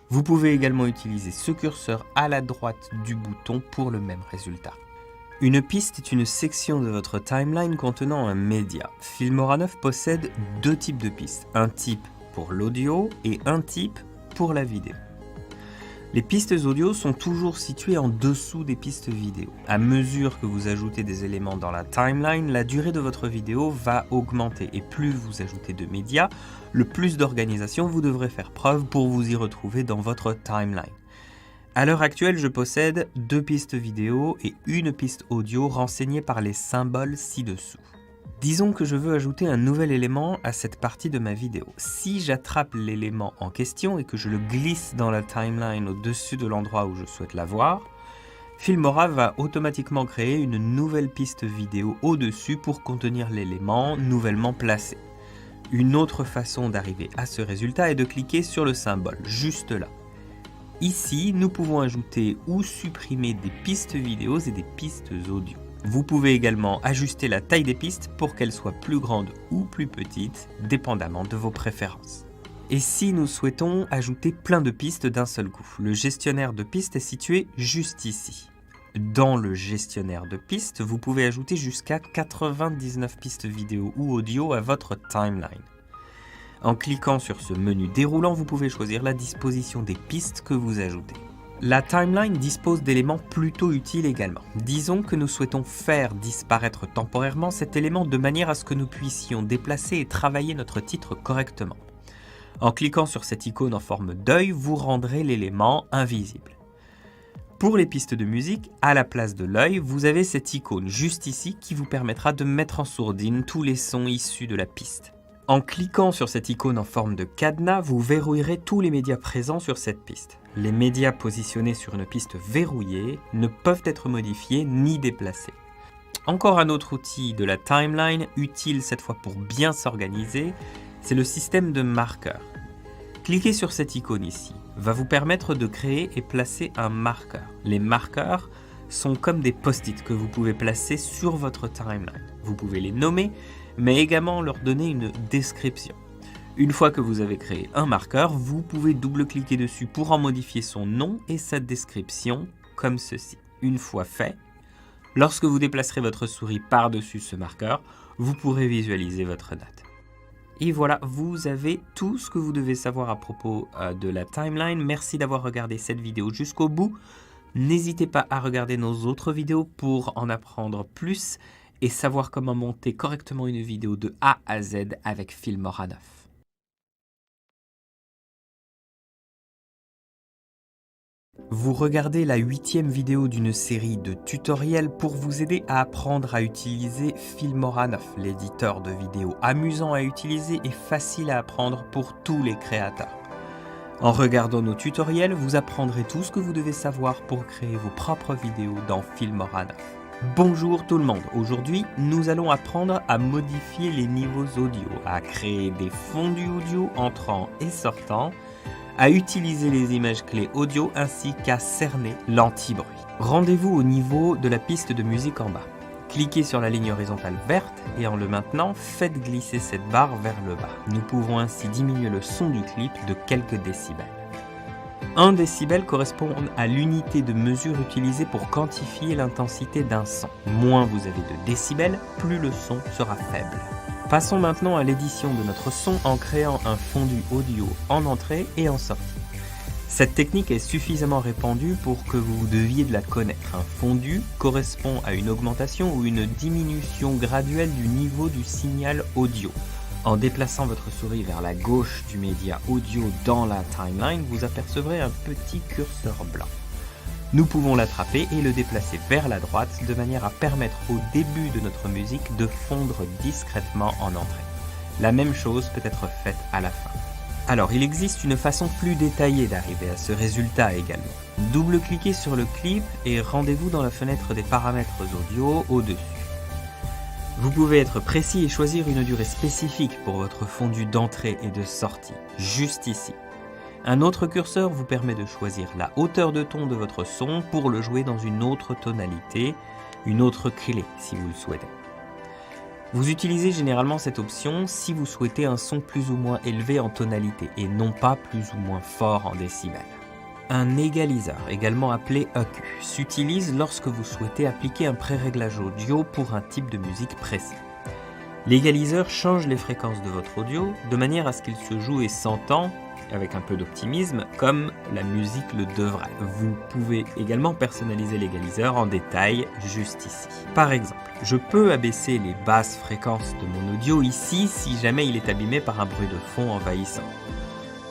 Vous pouvez également utiliser ce curseur à la droite du bouton pour le même résultat. Une piste est une section de votre timeline contenant un média. Filmora 9 possède deux types de pistes, un type pour l'audio et un type pour la vidéo. Les pistes audio sont toujours situées en dessous des pistes vidéo. À mesure que vous ajoutez des éléments dans la timeline, la durée de votre vidéo va augmenter et plus vous ajoutez de médias, le plus d'organisation vous devrez faire preuve pour vous y retrouver dans votre timeline. À l'heure actuelle, je possède deux pistes vidéo et une piste audio renseignées par les symboles ci-dessous. Disons que je veux ajouter un nouvel élément à cette partie de ma vidéo. Si j'attrape l'élément en question et que je le glisse dans la timeline au-dessus de l'endroit où je souhaite l'avoir, Filmora va automatiquement créer une nouvelle piste vidéo au-dessus pour contenir l'élément nouvellement placé. Une autre façon d'arriver à ce résultat est de cliquer sur le symbole, juste là. Ici, nous pouvons ajouter ou supprimer des pistes vidéo et des pistes audio. Vous pouvez également ajuster la taille des pistes pour qu'elles soient plus grandes ou plus petites, dépendamment de vos préférences. Et si nous souhaitons ajouter plein de pistes d'un seul coup, le gestionnaire de pistes est situé juste ici. Dans le gestionnaire de pistes, vous pouvez ajouter jusqu'à 99 pistes vidéo ou audio à votre timeline. En cliquant sur ce menu déroulant, vous pouvez choisir la disposition des pistes que vous ajoutez. La timeline dispose d'éléments plutôt utiles également. Disons que nous souhaitons faire disparaître temporairement cet élément de manière à ce que nous puissions déplacer et travailler notre titre correctement. En cliquant sur cette icône en forme d'œil, vous rendrez l'élément invisible. Pour les pistes de musique, à la place de l'œil, vous avez cette icône juste ici qui vous permettra de mettre en sourdine tous les sons issus de la piste. En cliquant sur cette icône en forme de cadenas, vous verrouillerez tous les médias présents sur cette piste. Les médias positionnés sur une piste verrouillée ne peuvent être modifiés ni déplacés. Encore un autre outil de la timeline, utile cette fois pour bien s'organiser, c'est le système de marqueurs. Cliquez sur cette icône ici, va vous permettre de créer et placer un marqueur. Les marqueurs sont comme des post-it que vous pouvez placer sur votre timeline. Vous pouvez les nommer, mais également leur donner une description. Une fois que vous avez créé un marqueur, vous pouvez double-cliquer dessus pour en modifier son nom et sa description, comme ceci. Une fois fait, lorsque vous déplacerez votre souris par-dessus ce marqueur, vous pourrez visualiser votre note. Et voilà, vous avez tout ce que vous devez savoir à propos de la timeline. Merci d'avoir regardé cette vidéo jusqu'au bout. N'hésitez pas à regarder nos autres vidéos pour en apprendre plus et savoir comment monter correctement une vidéo de A à Z avec Filmora 9. Vous regardez la 8e vidéo d'une série de tutoriels pour vous aider à apprendre à utiliser Filmora 9, l'éditeur de vidéos amusant à utiliser et facile à apprendre pour tous les créateurs. En regardant nos tutoriels, vous apprendrez tout ce que vous devez savoir pour créer vos propres vidéos dans Filmora 9. Bonjour tout le monde, aujourd'hui nous allons apprendre à modifier les niveaux audio, à créer des fondus audio entrants et sortants, à utiliser les images clés audio ainsi qu'à cerner l'anti-bruit. Rendez-vous au niveau de la piste de musique en bas. Cliquez sur la ligne horizontale verte et en le maintenant, faites glisser cette barre vers le bas. Nous pouvons ainsi diminuer le son du clip de quelques décibels. 1 décibel correspond à l'unité de mesure utilisée pour quantifier l'intensité d'un son. Moins vous avez de décibels, plus le son sera faible. Passons maintenant à l'édition de notre son en créant un fondu audio en entrée et en sortie. Cette technique est suffisamment répandue pour que vous deviez de la connaître. Un fondu correspond à une augmentation ou une diminution graduelle du niveau du signal audio. En déplaçant votre souris vers la gauche du média audio dans la timeline, vous apercevrez un petit curseur blanc. Nous pouvons l'attraper et le déplacer vers la droite de manière à permettre au début de notre musique de fondre discrètement en entrée. La même chose peut être faite à la fin. Alors, il existe une façon plus détaillée d'arriver à ce résultat également. Double-cliquez sur le clip et rendez-vous dans la fenêtre des paramètres audio au-dessus. Vous pouvez être précis et choisir une durée spécifique pour votre fondu d'entrée et de sortie, juste ici. Un autre curseur vous permet de choisir la hauteur de ton de votre son pour le jouer dans une autre tonalité, une autre clé si vous le souhaitez. Vous utilisez généralement cette option si vous souhaitez un son plus ou moins élevé en tonalité et non pas plus ou moins fort en décibels. Un égaliseur, également appelé EQ, s'utilise lorsque vous souhaitez appliquer un pré-réglage audio pour un type de musique précis. L'égaliseur change les fréquences de votre audio de manière à ce qu'il se joue et s'entend avec un peu d'optimisme, comme la musique le devrait. Vous pouvez également personnaliser l'égaliseur en détail juste ici. Par exemple, je peux abaisser les basses fréquences de mon audio ici si jamais il est abîmé par un bruit de fond envahissant.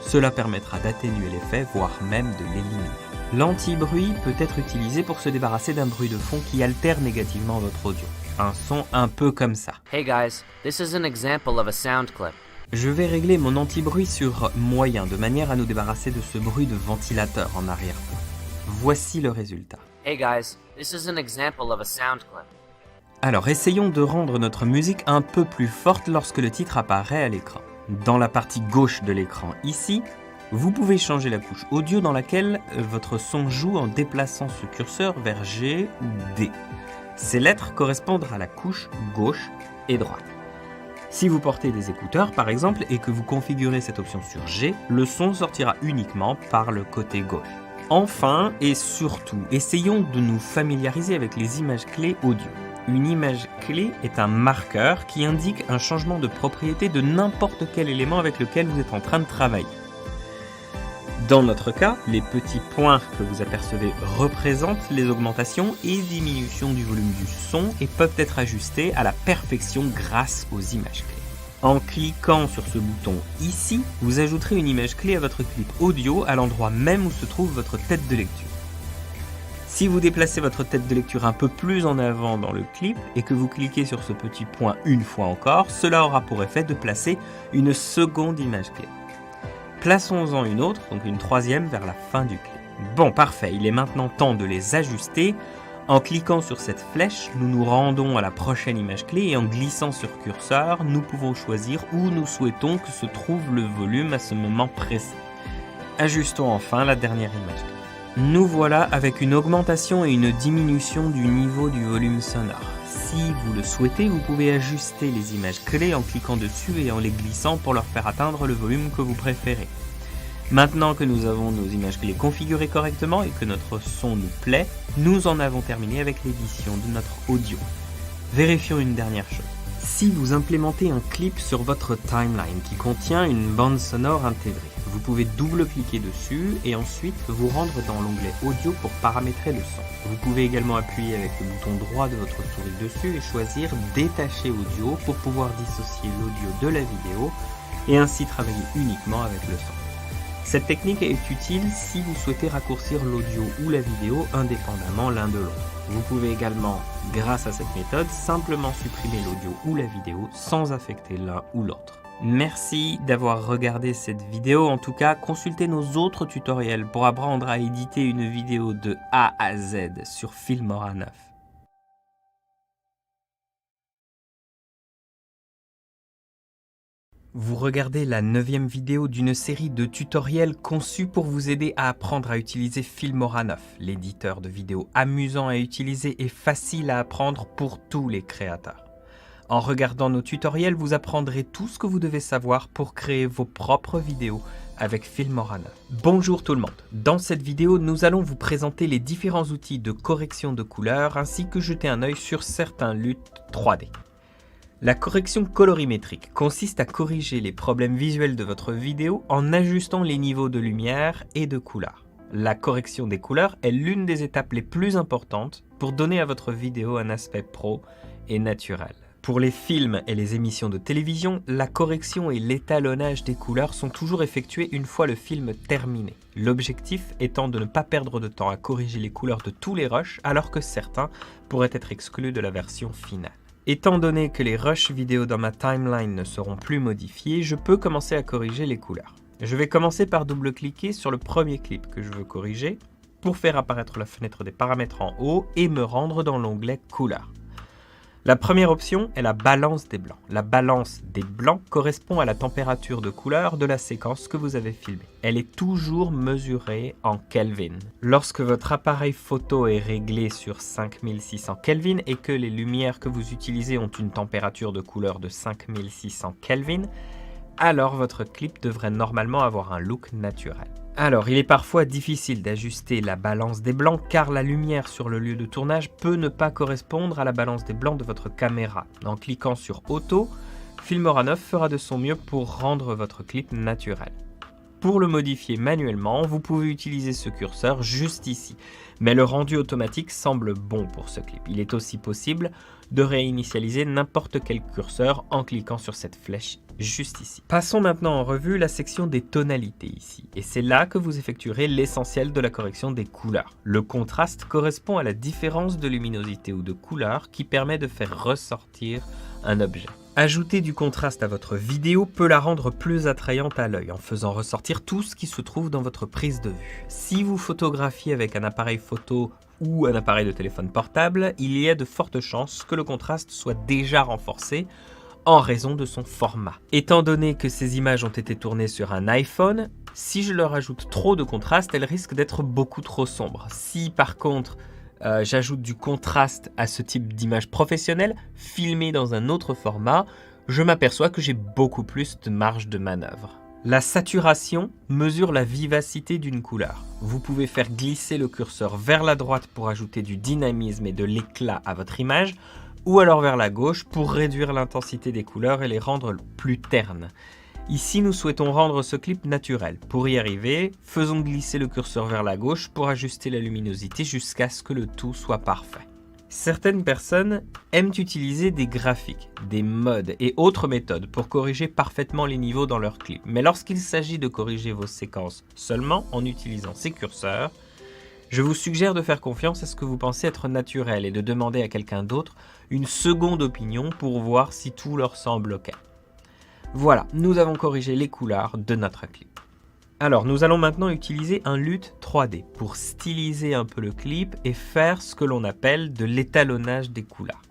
Cela permettra d'atténuer l'effet, voire même de l'éliminer. L'anti-bruit peut être utilisé pour se débarrasser d'un bruit de fond qui altère négativement votre audio. Un son un peu comme ça. Hey guys, this is an example of a sound clip. Je vais régler mon anti-bruit sur moyen, de manière à nous débarrasser de ce bruit de ventilateur en arrière-plan. Voici le résultat. Hey guys, this is an example of a sound clip. Alors essayons de rendre notre musique un peu plus forte lorsque le titre apparaît à l'écran. Dans la partie gauche de l'écran, ici, vous pouvez changer la couche audio dans laquelle votre son joue en déplaçant ce curseur vers G ou D. Ces lettres correspondent à la couche gauche et droite. Si vous portez des écouteurs par exemple et que vous configurez cette option sur G, le son sortira uniquement par le côté gauche. Enfin et surtout, essayons de nous familiariser avec les images clés audio. Une image clé est un marqueur qui indique un changement de propriété de n'importe quel élément avec lequel vous êtes en train de travailler. Dans notre cas, les petits points que vous apercevez représentent les augmentations et diminutions du volume du son et peuvent être ajustés à la perfection grâce aux images clés. En cliquant sur ce bouton ici, vous ajouterez une image clé à votre clip audio à l'endroit même où se trouve votre tête de lecture. Si vous déplacez votre tête de lecture un peu plus en avant dans le clip et que vous cliquez sur ce petit point une fois encore, cela aura pour effet de placer une seconde image clé. Plaçons-en une autre, donc une troisième vers la fin du clip. Bon, parfait, il est maintenant temps de les ajuster. En cliquant sur cette flèche, nous nous rendons à la prochaine image clé et en glissant sur curseur, nous pouvons choisir où nous souhaitons que se trouve le volume à ce moment précis. Ajustons enfin la dernière image clé. Nous voilà avec une augmentation et une diminution du niveau du volume sonore. Si vous le souhaitez, vous pouvez ajuster les images clés en cliquant dessus et en les glissant pour leur faire atteindre le volume que vous préférez. Maintenant que nous avons nos images clés configurées correctement et que notre son nous plaît, nous en avons terminé avec l'édition de notre audio. Vérifions une dernière chose. Si vous implémentez un clip sur votre timeline qui contient une bande sonore intégrée, vous pouvez double-cliquer dessus et ensuite vous rendre dans l'onglet audio pour paramétrer le son. Vous pouvez également appuyer avec le bouton droit de votre souris dessus et choisir détacher audio pour pouvoir dissocier l'audio de la vidéo et ainsi travailler uniquement avec le son. Cette technique est utile si vous souhaitez raccourcir l'audio ou la vidéo indépendamment l'un de l'autre. Vous pouvez également, grâce à cette méthode, simplement supprimer l'audio ou la vidéo sans affecter l'un ou l'autre. Merci d'avoir regardé cette vidéo. En tout cas, consultez nos autres tutoriels pour apprendre à éditer une vidéo de A à Z sur Filmora 9. Vous regardez la 9e vidéo d'une série de tutoriels conçus pour vous aider à apprendre à utiliser Filmora 9, l'éditeur de vidéos amusant à utiliser et facile à apprendre pour tous les créateurs. En regardant nos tutoriels, vous apprendrez tout ce que vous devez savoir pour créer vos propres vidéos avec Filmora 9. Bonjour tout le monde. Dans cette vidéo, nous allons vous présenter les différents outils de correction de couleurs ainsi que jeter un œil sur certains LUT 3D. La correction colorimétrique consiste à corriger les problèmes visuels de votre vidéo en ajustant les niveaux de lumière et de couleur. La correction des couleurs est l'une des étapes les plus importantes pour donner à votre vidéo un aspect pro et naturel. Pour les films et les émissions de télévision, la correction et l'étalonnage des couleurs sont toujours effectués une fois le film terminé. L'objectif étant de ne pas perdre de temps à corriger les couleurs de tous les rushs alors que certains pourraient être exclus de la version finale. Étant donné que les rushs vidéo dans ma timeline ne seront plus modifiés, je peux commencer à corriger les couleurs. Je vais commencer par double-cliquer sur le premier clip que je veux corriger pour faire apparaître la fenêtre des paramètres en haut et me rendre dans l'onglet couleurs. La première option est la balance des blancs. La balance des blancs correspond à la température de couleur de la séquence que vous avez filmée. Elle est toujours mesurée en Kelvin. Lorsque votre appareil photo est réglé sur 5600 Kelvin et que les lumières que vous utilisez ont une température de couleur de 5600 Kelvin, alors votre clip devrait normalement avoir un look naturel. Alors, il est parfois difficile d'ajuster la balance des blancs car la lumière sur le lieu de tournage peut ne pas correspondre à la balance des blancs de votre caméra. En cliquant sur Auto, Filmora 9 fera de son mieux pour rendre votre clip naturel. Pour le modifier manuellement, vous pouvez utiliser ce curseur juste ici, mais le rendu automatique semble bon pour ce clip. Il est aussi possible de réinitialiser n'importe quel curseur en cliquant sur cette flèche juste ici. Passons maintenant en revue la section des tonalités ici, et c'est là que vous effectuerez l'essentiel de la correction des couleurs. Le contraste correspond à la différence de luminosité ou de couleur qui permet de faire ressortir un objet. Ajouter du contraste à votre vidéo peut la rendre plus attrayante à l'œil en faisant ressortir tout ce qui se trouve dans votre prise de vue. Si vous photographiez avec un appareil photo ou un appareil de téléphone portable, il y a de fortes chances que le contraste soit déjà renforcé en raison de son format. Étant donné que ces images ont été tournées sur un iPhone, si je leur ajoute trop de contraste, elles risquent d'être beaucoup trop sombres. Si par contre j'ajoute du contraste à ce type d'image professionnelle, filmée dans un autre format, je m'aperçois que j'ai beaucoup plus de marge de manœuvre. La saturation mesure la vivacité d'une couleur. Vous pouvez faire glisser le curseur vers la droite pour ajouter du dynamisme et de l'éclat à votre image, ou alors vers la gauche pour réduire l'intensité des couleurs et les rendre plus ternes. Ici, nous souhaitons rendre ce clip naturel. Pour y arriver, faisons glisser le curseur vers la gauche pour ajuster la luminosité jusqu'à ce que le tout soit parfait. Certaines personnes aiment utiliser des graphiques, des modes et autres méthodes pour corriger parfaitement les niveaux dans leurs clips. Mais lorsqu'il s'agit de corriger vos séquences seulement en utilisant ces curseurs, je vous suggère de faire confiance à ce que vous pensez être naturel et de demander à quelqu'un d'autre une seconde opinion pour voir si tout leur semble ok. Voilà, nous avons corrigé les couleurs de notre clip. Alors, nous allons maintenant utiliser un LUT 3D pour styliser un peu le clip et faire ce que l'on appelle de l'étalonnage des couleurs.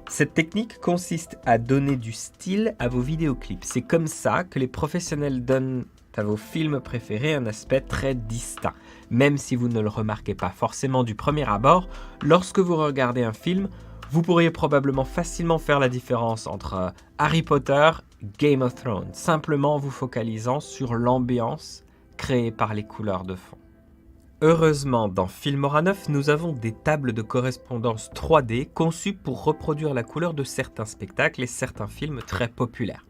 Cette technique consiste à donner du style à vos vidéoclips. C'est comme ça que les professionnels donnent à vos films préférés un aspect très distinct. Même si vous ne le remarquez pas forcément du premier abord, lorsque vous regardez un film, vous pourriez probablement facilement faire la différence entre Harry Potter et Game of Thrones, simplement en vous focalisant sur l'ambiance créée par les couleurs de fond. Heureusement, dans Filmora 9, nous avons des tables de correspondance 3D conçues pour reproduire la couleur de certains spectacles et certains films très populaires.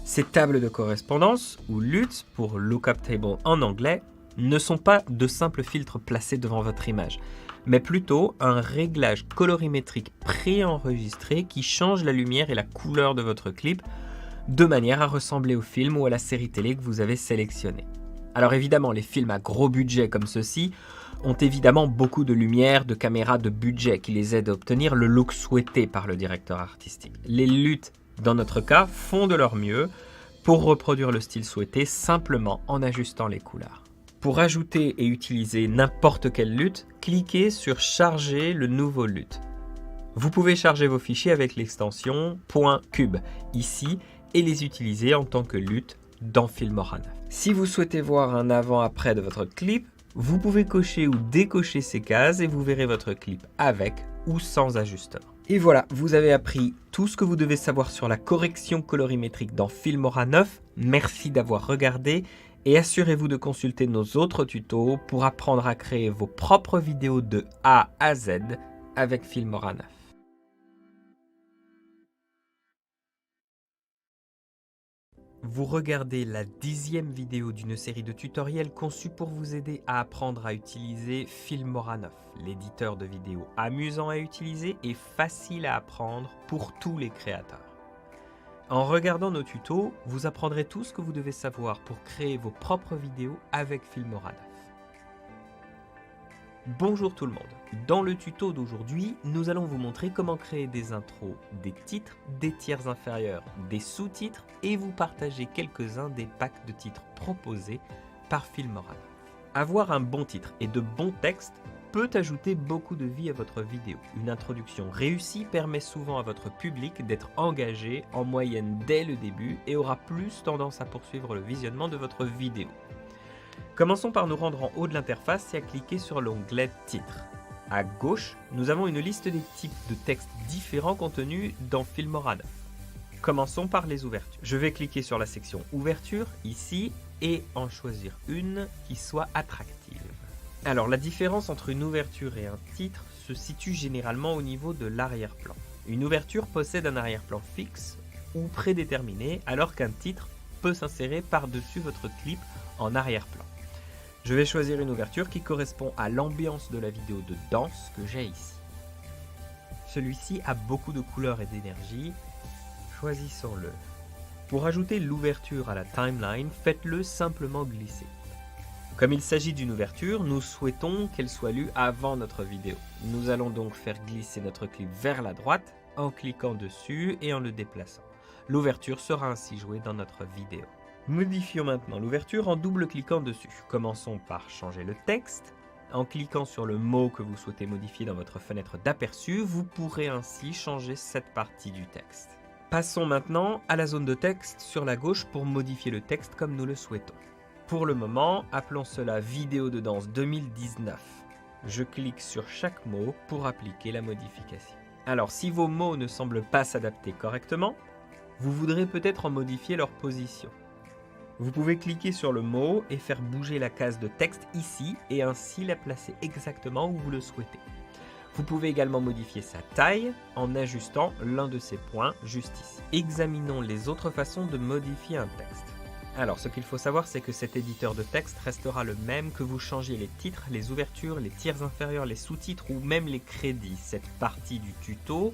Ces tables de correspondance, ou LUT pour Lookup Table en anglais, ne sont pas de simples filtres placés devant votre image, mais plutôt un réglage colorimétrique préenregistré qui change la lumière et la couleur de votre clip de manière à ressembler au film ou à la série télé que vous avez sélectionné. Alors évidemment, les films à gros budget comme ceux-ci ont évidemment beaucoup de lumière, de caméras de budget qui les aident à obtenir le look souhaité par le directeur artistique. Les LUT, dans notre cas, font de leur mieux pour reproduire le style souhaité simplement en ajustant les couleurs. Pour ajouter et utiliser n'importe quel LUT, cliquez sur « Charger le nouveau LUT ». Vous pouvez charger vos fichiers avec l'extension .cube ici et les utiliser en tant que LUT dans Filmora 9. Si vous souhaitez voir un avant-après de votre clip, vous pouvez cocher ou décocher ces cases et vous verrez votre clip avec ou sans ajustement. Et voilà, vous avez appris tout ce que vous devez savoir sur la correction colorimétrique dans Filmora 9. Merci d'avoir regardé. Et assurez-vous de consulter nos autres tutos pour apprendre à créer vos propres vidéos de A à Z avec Filmora 9. Vous regardez la 10e vidéo d'une série de tutoriels conçus pour vous aider à apprendre à utiliser Filmora 9, l'éditeur de vidéos amusant à utiliser et facile à apprendre pour tous les créateurs. En regardant nos tutos, vous apprendrez tout ce que vous devez savoir pour créer vos propres vidéos avec Filmora 9. Bonjour tout le monde. Dans le tuto d'aujourd'hui, nous allons vous montrer comment créer des intros, des titres, des tiers inférieurs, des sous-titres et vous partager quelques-uns des packs de titres proposés par Filmora 9. Avoir un bon titre et de bons textes peut ajouter beaucoup de vie à votre vidéo. Une introduction réussie permet souvent à votre public d'être engagé en moyenne dès le début et aura plus tendance à poursuivre le visionnement de votre vidéo. Commençons par nous rendre en haut de l'interface et à cliquer sur l'onglet Titres. À gauche, nous avons une liste des types de textes différents contenus dans Filmora 9. Commençons par les ouvertures. Je vais cliquer sur la section Ouverture ici et en choisir une qui soit attractive. Alors, la différence entre une ouverture et un titre se situe généralement au niveau de l'arrière-plan. Une ouverture possède un arrière-plan fixe ou prédéterminé, alors qu'un titre peut s'insérer par-dessus votre clip en arrière-plan. Je vais choisir une ouverture qui correspond à l'ambiance de la vidéo de danse que j'ai ici. Celui-ci a beaucoup de couleurs et d'énergie. Choisissons-le. Pour ajouter l'ouverture à la timeline, faites-le simplement glisser. Comme il s'agit d'une ouverture, nous souhaitons qu'elle soit lue avant notre vidéo. Nous allons donc faire glisser notre clip vers la droite en cliquant dessus et en le déplaçant. L'ouverture sera ainsi jouée dans notre vidéo. Modifions maintenant l'ouverture en double-cliquant dessus. Commençons par changer le texte. En cliquant sur le mot que vous souhaitez modifier dans votre fenêtre d'aperçu, vous pourrez ainsi changer cette partie du texte. Passons maintenant à la zone de texte sur la gauche pour modifier le texte comme nous le souhaitons. Pour le moment, appelons cela Vidéo de danse 2019. Je clique sur chaque mot pour appliquer la modification. Alors, si vos mots ne semblent pas s'adapter correctement, vous voudrez peut-être en modifier leur position. Vous pouvez cliquer sur le mot et faire bouger la case de texte ici et ainsi la placer exactement où vous le souhaitez. Vous pouvez également modifier sa taille en ajustant l'un de ces points juste ici. Examinons les autres façons de modifier un texte. Alors, ce qu'il faut savoir, c'est que cet éditeur de texte restera le même que vous changiez les titres, les ouvertures, les tiers inférieurs, les sous-titres ou même les crédits. Cette partie du tuto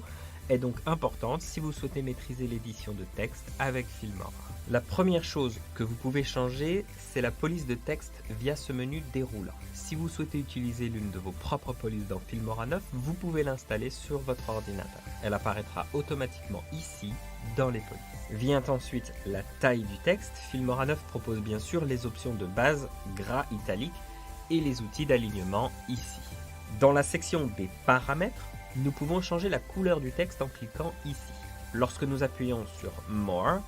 est donc importante si vous souhaitez maîtriser l'édition de texte avec Filmora. La première chose que vous pouvez changer, c'est la police de texte via ce menu déroulant. Si vous souhaitez utiliser l'une de vos propres polices dans Filmora 9, vous pouvez l'installer sur votre ordinateur. Elle apparaîtra automatiquement ici, dans les polices. Vient ensuite la taille du texte. Filmora 9 propose bien sûr les options de base, gras, italique et les outils d'alignement ici. Dans la section des paramètres, nous pouvons changer la couleur du texte en cliquant ici. Lorsque nous appuyons sur More,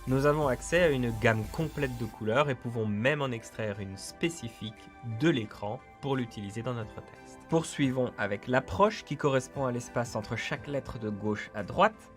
nous avons accès à une gamme complète de couleurs et pouvons même en extraire une spécifique de l'écran pour l'utiliser dans notre texte. Poursuivons avec l'approche qui correspond à l'espace entre chaque lettre de gauche à droite.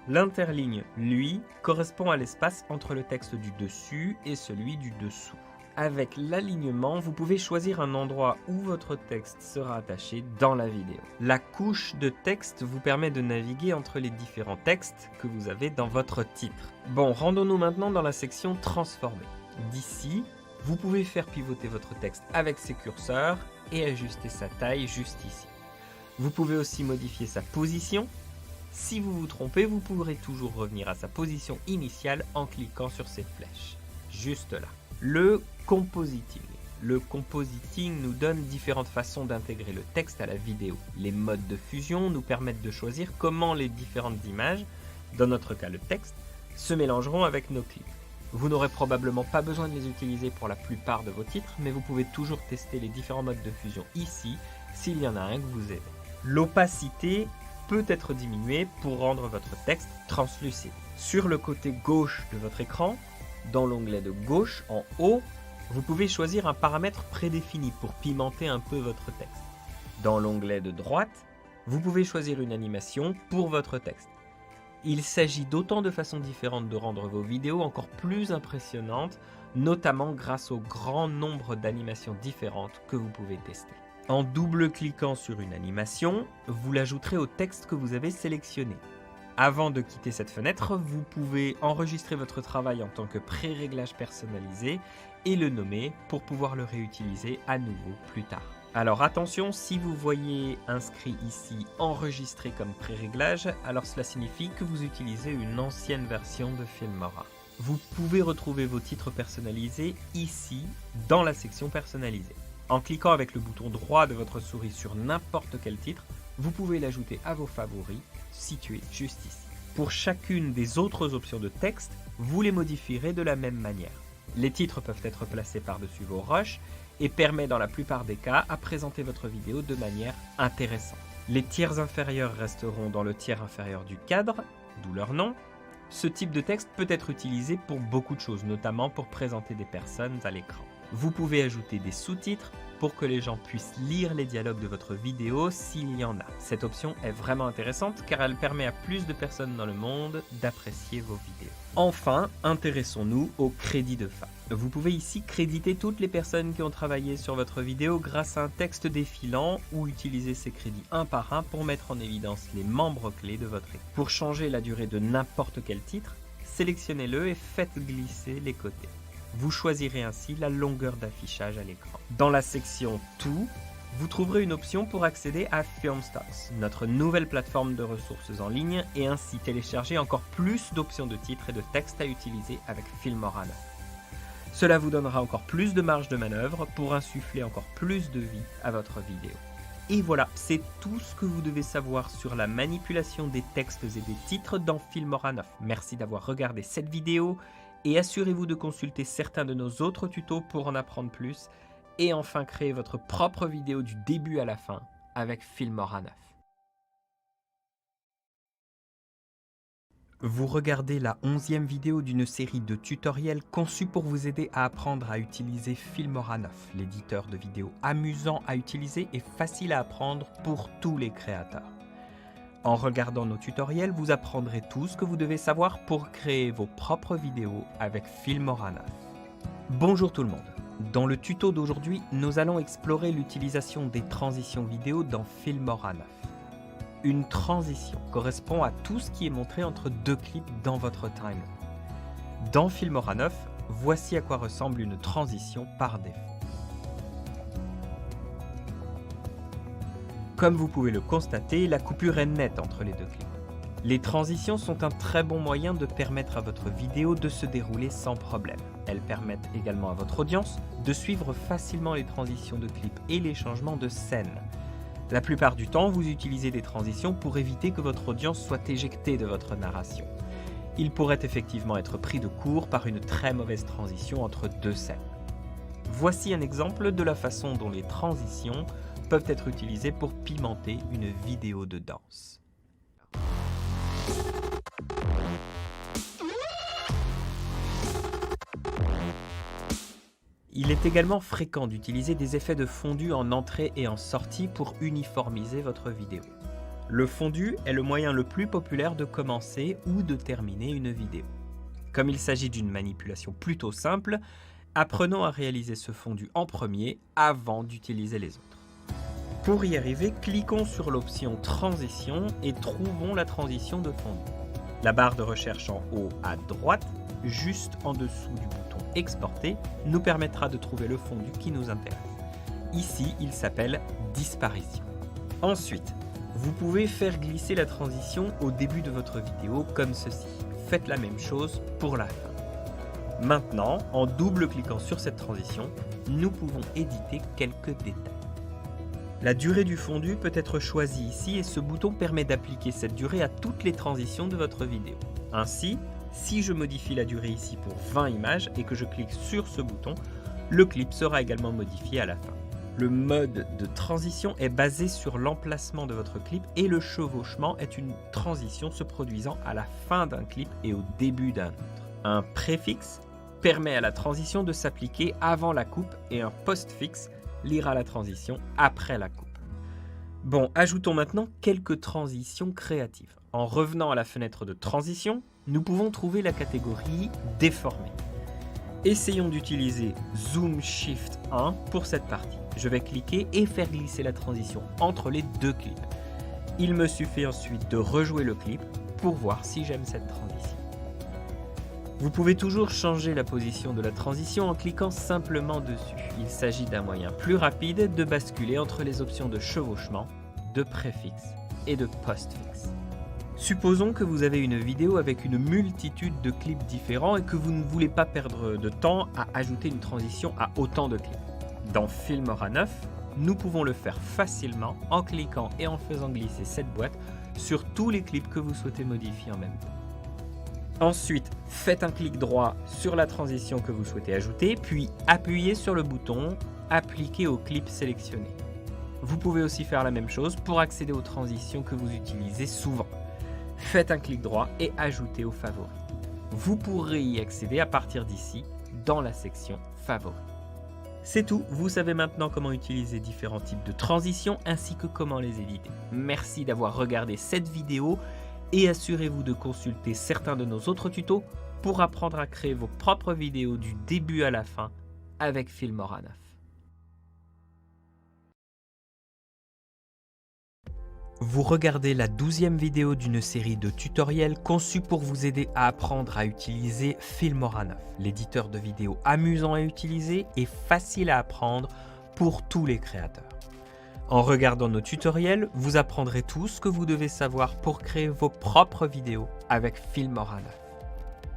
L'interligne, lui, correspond à l'espace entre le texte du dessus et celui du dessous. Avec l'alignement, vous pouvez choisir un endroit où votre texte sera attaché dans la vidéo. La couche de texte vous permet de naviguer entre les différents textes que vous avez dans votre titre. Bon, rendons-nous maintenant dans la section Transformer. D'ici, vous pouvez faire pivoter votre texte avec ses curseurs et ajuster sa taille juste ici. Vous pouvez aussi modifier sa position. Si vous vous trompez, vous pourrez toujours revenir à sa position initiale en cliquant sur ces flèches, juste là. Le compositing. Le compositing nous donne différentes façons d'intégrer le texte à la vidéo. Les modes de fusion nous permettent de choisir comment les différentes images, dans notre cas le texte, se mélangeront avec nos clips. Vous n'aurez probablement pas besoin de les utiliser pour la plupart de vos titres, mais vous pouvez toujours tester les différents modes de fusion ici, s'il y en a un que vous aimez. L'opacité peut être diminuée pour rendre votre texte translucide. Sur le côté gauche de votre écran, dans l'onglet de gauche, en haut, vous pouvez choisir un paramètre prédéfini pour pimenter un peu votre texte. Dans l'onglet de droite, vous pouvez choisir une animation pour votre texte. Il s'agit d'autant de façons différentes de rendre vos vidéos encore plus impressionnantes, notamment grâce au grand nombre d'animations différentes que vous pouvez tester. En double-cliquant sur une animation, vous l'ajouterez au texte que vous avez sélectionné. Avant de quitter cette fenêtre, vous pouvez enregistrer votre travail en tant que pré-réglage personnalisé et le nommer pour pouvoir le réutiliser à nouveau plus tard. Alors attention, si vous voyez inscrit ici « Enregistré comme pré-réglage », alors cela signifie que vous utilisez une ancienne version de Filmora. Vous pouvez retrouver vos titres personnalisés ici, dans la section personnalisée. En cliquant avec le bouton droit de votre souris sur n'importe quel titre, vous pouvez l'ajouter à vos favoris, situés juste ici. Pour chacune des autres options de texte, vous les modifierez de la même manière. Les titres peuvent être placés par-dessus vos rushs et permettent dans la plupart des cas à présenter votre vidéo de manière intéressante. Les tiers inférieurs resteront dans le tiers inférieur du cadre, d'où leur nom. Ce type de texte peut être utilisé pour beaucoup de choses, notamment pour présenter des personnes à l'écran. Vous pouvez ajouter des sous-titres pour que les gens puissent lire les dialogues de votre vidéo s'il y en a. Cette option est vraiment intéressante car elle permet à plus de personnes dans le monde d'apprécier vos vidéos. Enfin, intéressons-nous au crédit de fin. Vous pouvez ici créditer toutes les personnes qui ont travaillé sur votre vidéo grâce à un texte défilant ou utiliser ces crédits un par un pour mettre en évidence les membres clés de votre équipe. Pour changer la durée de n'importe quel titre, sélectionnez-le et faites glisser les côtés. Vous choisirez ainsi la longueur d'affichage à l'écran. Dans la section Tout, vous trouverez une option pour accéder à Filmstars, notre nouvelle plateforme de ressources en ligne, et ainsi télécharger encore plus d'options de titres et de textes à utiliser avec Filmora 9. Cela vous donnera encore plus de marge de manœuvre pour insuffler encore plus de vie à votre vidéo. Et voilà, c'est tout ce que vous devez savoir sur la manipulation des textes et des titres dans Filmora 9. Merci d'avoir regardé cette vidéo. Et assurez-vous de consulter certains de nos autres tutos pour en apprendre plus et enfin créer votre propre vidéo du début à la fin avec Filmora 9. Vous regardez la 11e vidéo d'une série de tutoriels conçus pour vous aider à apprendre à utiliser Filmora 9, l'éditeur de vidéos amusant à utiliser et facile à apprendre pour tous les créateurs. En regardant nos tutoriels, vous apprendrez tout ce que vous devez savoir pour créer vos propres vidéos avec Filmora 9. Bonjour tout le monde. Dans le tuto d'aujourd'hui, nous allons explorer l'utilisation des transitions vidéo dans Filmora 9. Une transition correspond à tout ce qui est montré entre deux clips dans votre timeline. Dans Filmora 9, voici à quoi ressemble une transition par défaut. Comme vous pouvez le constater, la coupure est nette entre les deux clips. Les transitions sont un très bon moyen de permettre à votre vidéo de se dérouler sans problème. Elles permettent également à votre audience de suivre facilement les transitions de clips et les changements de scène. La plupart du temps, vous utilisez des transitions pour éviter que votre audience soit éjectée de votre narration. Il pourrait effectivement être pris de court par une très mauvaise transition entre deux scènes. Voici un exemple de la façon dont les transitions peuvent être utilisées pour pimenter une vidéo de danse. Il est également fréquent d'utiliser des effets de fondu en entrée et en sortie pour uniformiser votre vidéo. Le fondu est le moyen le plus populaire de commencer ou de terminer une vidéo. Comme il s'agit d'une manipulation plutôt simple, apprenons à réaliser ce fondu en premier avant d'utiliser les autres. Pour y arriver, cliquons sur l'option Transition et trouvons la transition de fondu. La barre de recherche en haut à droite, juste en dessous du bouton Exporter, nous permettra de trouver le fondu qui nous intéresse. Ici, il s'appelle Disparition. Ensuite, vous pouvez faire glisser la transition au début de votre vidéo comme ceci. Faites la même chose pour la fin. Maintenant, en double-cliquant sur cette transition, nous pouvons éditer quelques détails. La durée du fondu peut être choisie ici et ce bouton permet d'appliquer cette durée à toutes les transitions de votre vidéo. Ainsi, si je modifie la durée ici pour 20 images et que je clique sur ce bouton, le clip sera également modifié à la fin. Le mode de transition est basé sur l'emplacement de votre clip et le chevauchement est une transition se produisant à la fin d'un clip et au début d'un autre. Un préfixe permet à la transition de s'appliquer avant la coupe et un postfixe lira la transition après la coupe. Bon, ajoutons maintenant quelques transitions créatives. En revenant à la fenêtre de transition, nous pouvons trouver la catégorie déformée. Essayons d'utiliser Zoom Shift 1 pour cette partie. Je vais cliquer et faire glisser la transition entre les deux clips. Il me suffit ensuite de rejouer le clip pour voir si j'aime cette transition. Vous pouvez toujours changer la position de la transition en cliquant simplement dessus. Il s'agit d'un moyen plus rapide de basculer entre les options de chevauchement, de préfixe et de postfixe. Supposons que vous avez une vidéo avec une multitude de clips différents et que vous ne voulez pas perdre de temps à ajouter une transition à autant de clips. Dans Filmora 9, nous pouvons le faire facilement en cliquant et en faisant glisser cette boîte sur tous les clips que vous souhaitez modifier en même temps. Ensuite, faites un clic droit sur la transition que vous souhaitez ajouter, puis appuyez sur le bouton « Appliquer au clip sélectionné ». Vous pouvez aussi faire la même chose pour accéder aux transitions que vous utilisez souvent. Faites un clic droit et ajoutez aux favoris. Vous pourrez y accéder à partir d'ici dans la section favoris. C'est tout, vous savez maintenant comment utiliser différents types de transitions ainsi que comment les éditer. Merci d'avoir regardé cette vidéo et assurez-vous de consulter certains de nos autres tutos pour apprendre à créer vos propres vidéos du début à la fin avec Filmora 9. Vous regardez la 12e vidéo d'une série de tutoriels conçus pour vous aider à apprendre à utiliser Filmora 9, l'éditeur de vidéos amusant à utiliser et facile à apprendre pour tous les créateurs. En regardant nos tutoriels, vous apprendrez tout ce que vous devez savoir pour créer vos propres vidéos avec Filmora 9.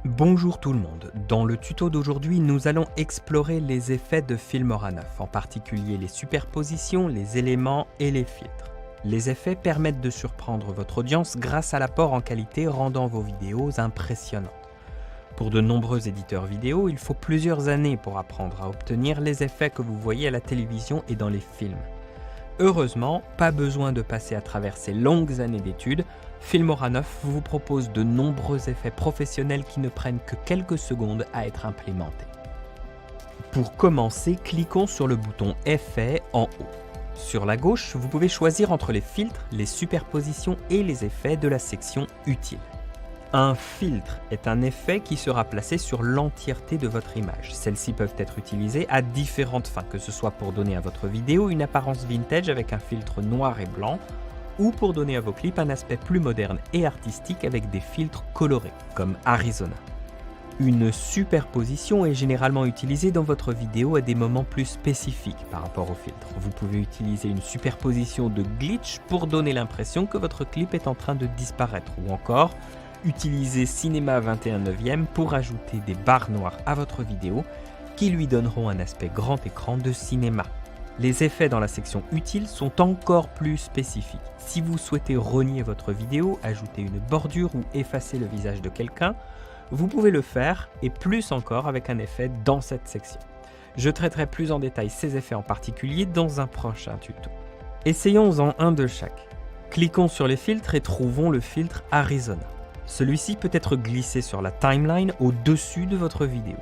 Bonjour tout le monde, dans le tuto d'aujourd'hui, nous allons explorer les effets de Filmora 9, en particulier les superpositions, les éléments et les filtres. Les effets permettent de surprendre votre audience grâce à l'apport en qualité rendant vos vidéos impressionnantes. Pour de nombreux éditeurs vidéo, il faut plusieurs années pour apprendre à obtenir les effets que vous voyez à la télévision et dans les films. Heureusement, pas besoin de passer à travers ces longues années d'études, Filmora 9 vous propose de nombreux effets professionnels qui ne prennent que quelques secondes à être implémentés. Pour commencer, cliquons sur le bouton Effets en haut. Sur la gauche, vous pouvez choisir entre les filtres, les superpositions et les effets de la section Utiles. Un filtre est un effet qui sera placé sur l'entièreté de votre image. Celles-ci peuvent être utilisées à différentes fins, que ce soit pour donner à votre vidéo une apparence vintage avec un filtre noir et blanc, ou pour donner à vos clips un aspect plus moderne et artistique avec des filtres colorés, comme Arizona. Une superposition est généralement utilisée dans votre vidéo à des moments plus spécifiques par rapport au filtre. Vous pouvez utiliser une superposition de glitch pour donner l'impression que votre clip est en train de disparaître, ou encore utiliser Cinema 21/9 pour ajouter des barres noires à votre vidéo qui lui donneront un aspect grand écran de cinéma. Les effets dans la section Utiles sont encore plus spécifiques. Si vous souhaitez renier votre vidéo, ajouter une bordure ou effacer le visage de quelqu'un, vous pouvez le faire, et plus encore avec un effet dans cette section. Je traiterai plus en détail ces effets en particulier dans un prochain tuto. Essayons-en un de chaque. Cliquons sur les filtres et trouvons le filtre Arizona. Celui-ci peut être glissé sur la timeline au-dessus de votre vidéo.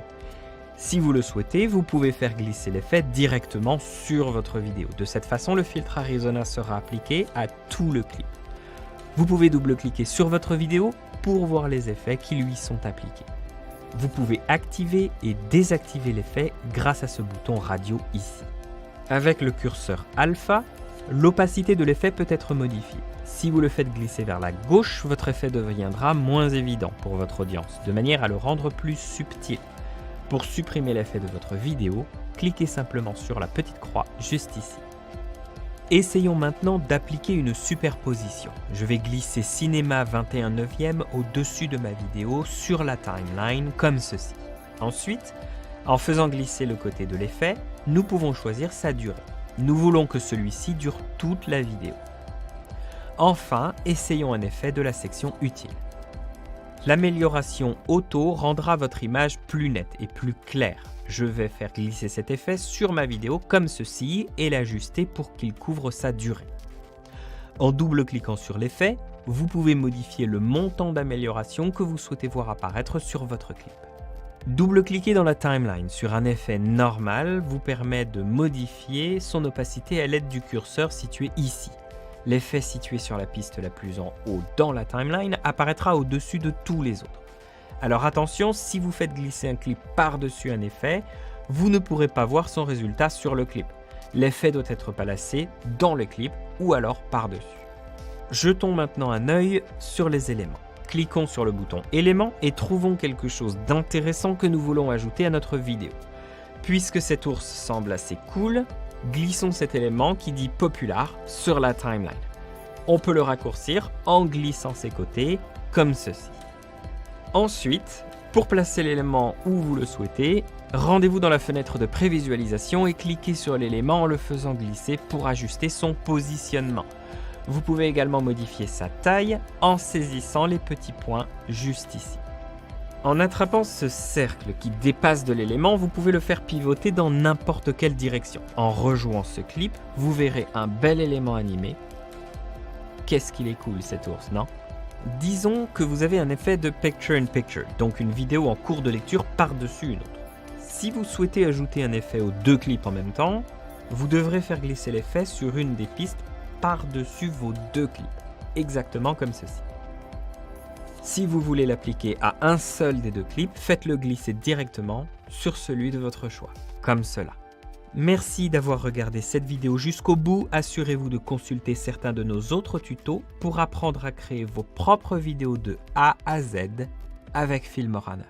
Si vous le souhaitez, vous pouvez faire glisser l'effet directement sur votre vidéo. De cette façon, le filtre Arizona sera appliqué à tout le clip. Vous pouvez double-cliquer sur votre vidéo pour voir les effets qui lui sont appliqués. Vous pouvez activer et désactiver l'effet grâce à ce bouton radio ici. Avec le curseur alpha, l'opacité de l'effet peut être modifiée. Si vous le faites glisser vers la gauche, votre effet deviendra moins évident pour votre audience, de manière à le rendre plus subtil. Pour supprimer l'effet de votre vidéo, cliquez simplement sur la petite croix juste ici. Essayons maintenant d'appliquer une superposition. Je vais glisser Cinema 21/9 au-dessus de ma vidéo sur la timeline comme ceci. Ensuite, en faisant glisser le côté de l'effet, nous pouvons choisir sa durée. Nous voulons que celui-ci dure toute la vidéo. Enfin, essayons un effet de la section Utile. L'amélioration auto rendra votre image plus nette et plus claire. Je vais faire glisser cet effet sur ma vidéo comme ceci et l'ajuster pour qu'il couvre sa durée. En double-cliquant sur l'effet, vous pouvez modifier le montant d'amélioration que vous souhaitez voir apparaître sur votre clip. Double-cliquer dans la timeline sur un effet normal vous permet de modifier son opacité à l'aide du curseur situé ici. L'effet situé sur la piste la plus en haut dans la timeline apparaîtra au-dessus de tous les autres. Alors attention, si vous faites glisser un clip par-dessus un effet, vous ne pourrez pas voir son résultat sur le clip. L'effet doit être placé dans le clip ou alors par-dessus. Jetons maintenant un œil sur les éléments. Cliquons sur le bouton éléments et trouvons quelque chose d'intéressant que nous voulons ajouter à notre vidéo. Puisque cet ours semble assez cool, glissons cet élément qui dit Popular sur la timeline. On peut le raccourcir en glissant ses côtés comme ceci. Ensuite, pour placer l'élément où vous le souhaitez, rendez-vous dans la fenêtre de prévisualisation et cliquez sur l'élément en le faisant glisser pour ajuster son positionnement. Vous pouvez également modifier sa taille en saisissant les petits points juste ici. En attrapant ce cercle qui dépasse de l'élément, vous pouvez le faire pivoter dans n'importe quelle direction. En rejouant ce clip, vous verrez un bel élément animé. Qu'est-ce qu'il est cool cet ours, non ? Disons que vous avez un effet de picture-in-picture, donc une vidéo en cours de lecture par-dessus une autre. Si vous souhaitez ajouter un effet aux deux clips en même temps, vous devrez faire glisser l'effet sur une des pistes par-dessus vos deux clips, exactement comme ceci. Si vous voulez l'appliquer à un seul des deux clips, faites-le glisser directement sur celui de votre choix, comme cela. Merci d'avoir regardé cette vidéo jusqu'au bout. Assurez-vous de consulter certains de nos autres tutos pour apprendre à créer vos propres vidéos de A à Z avec Filmora 9.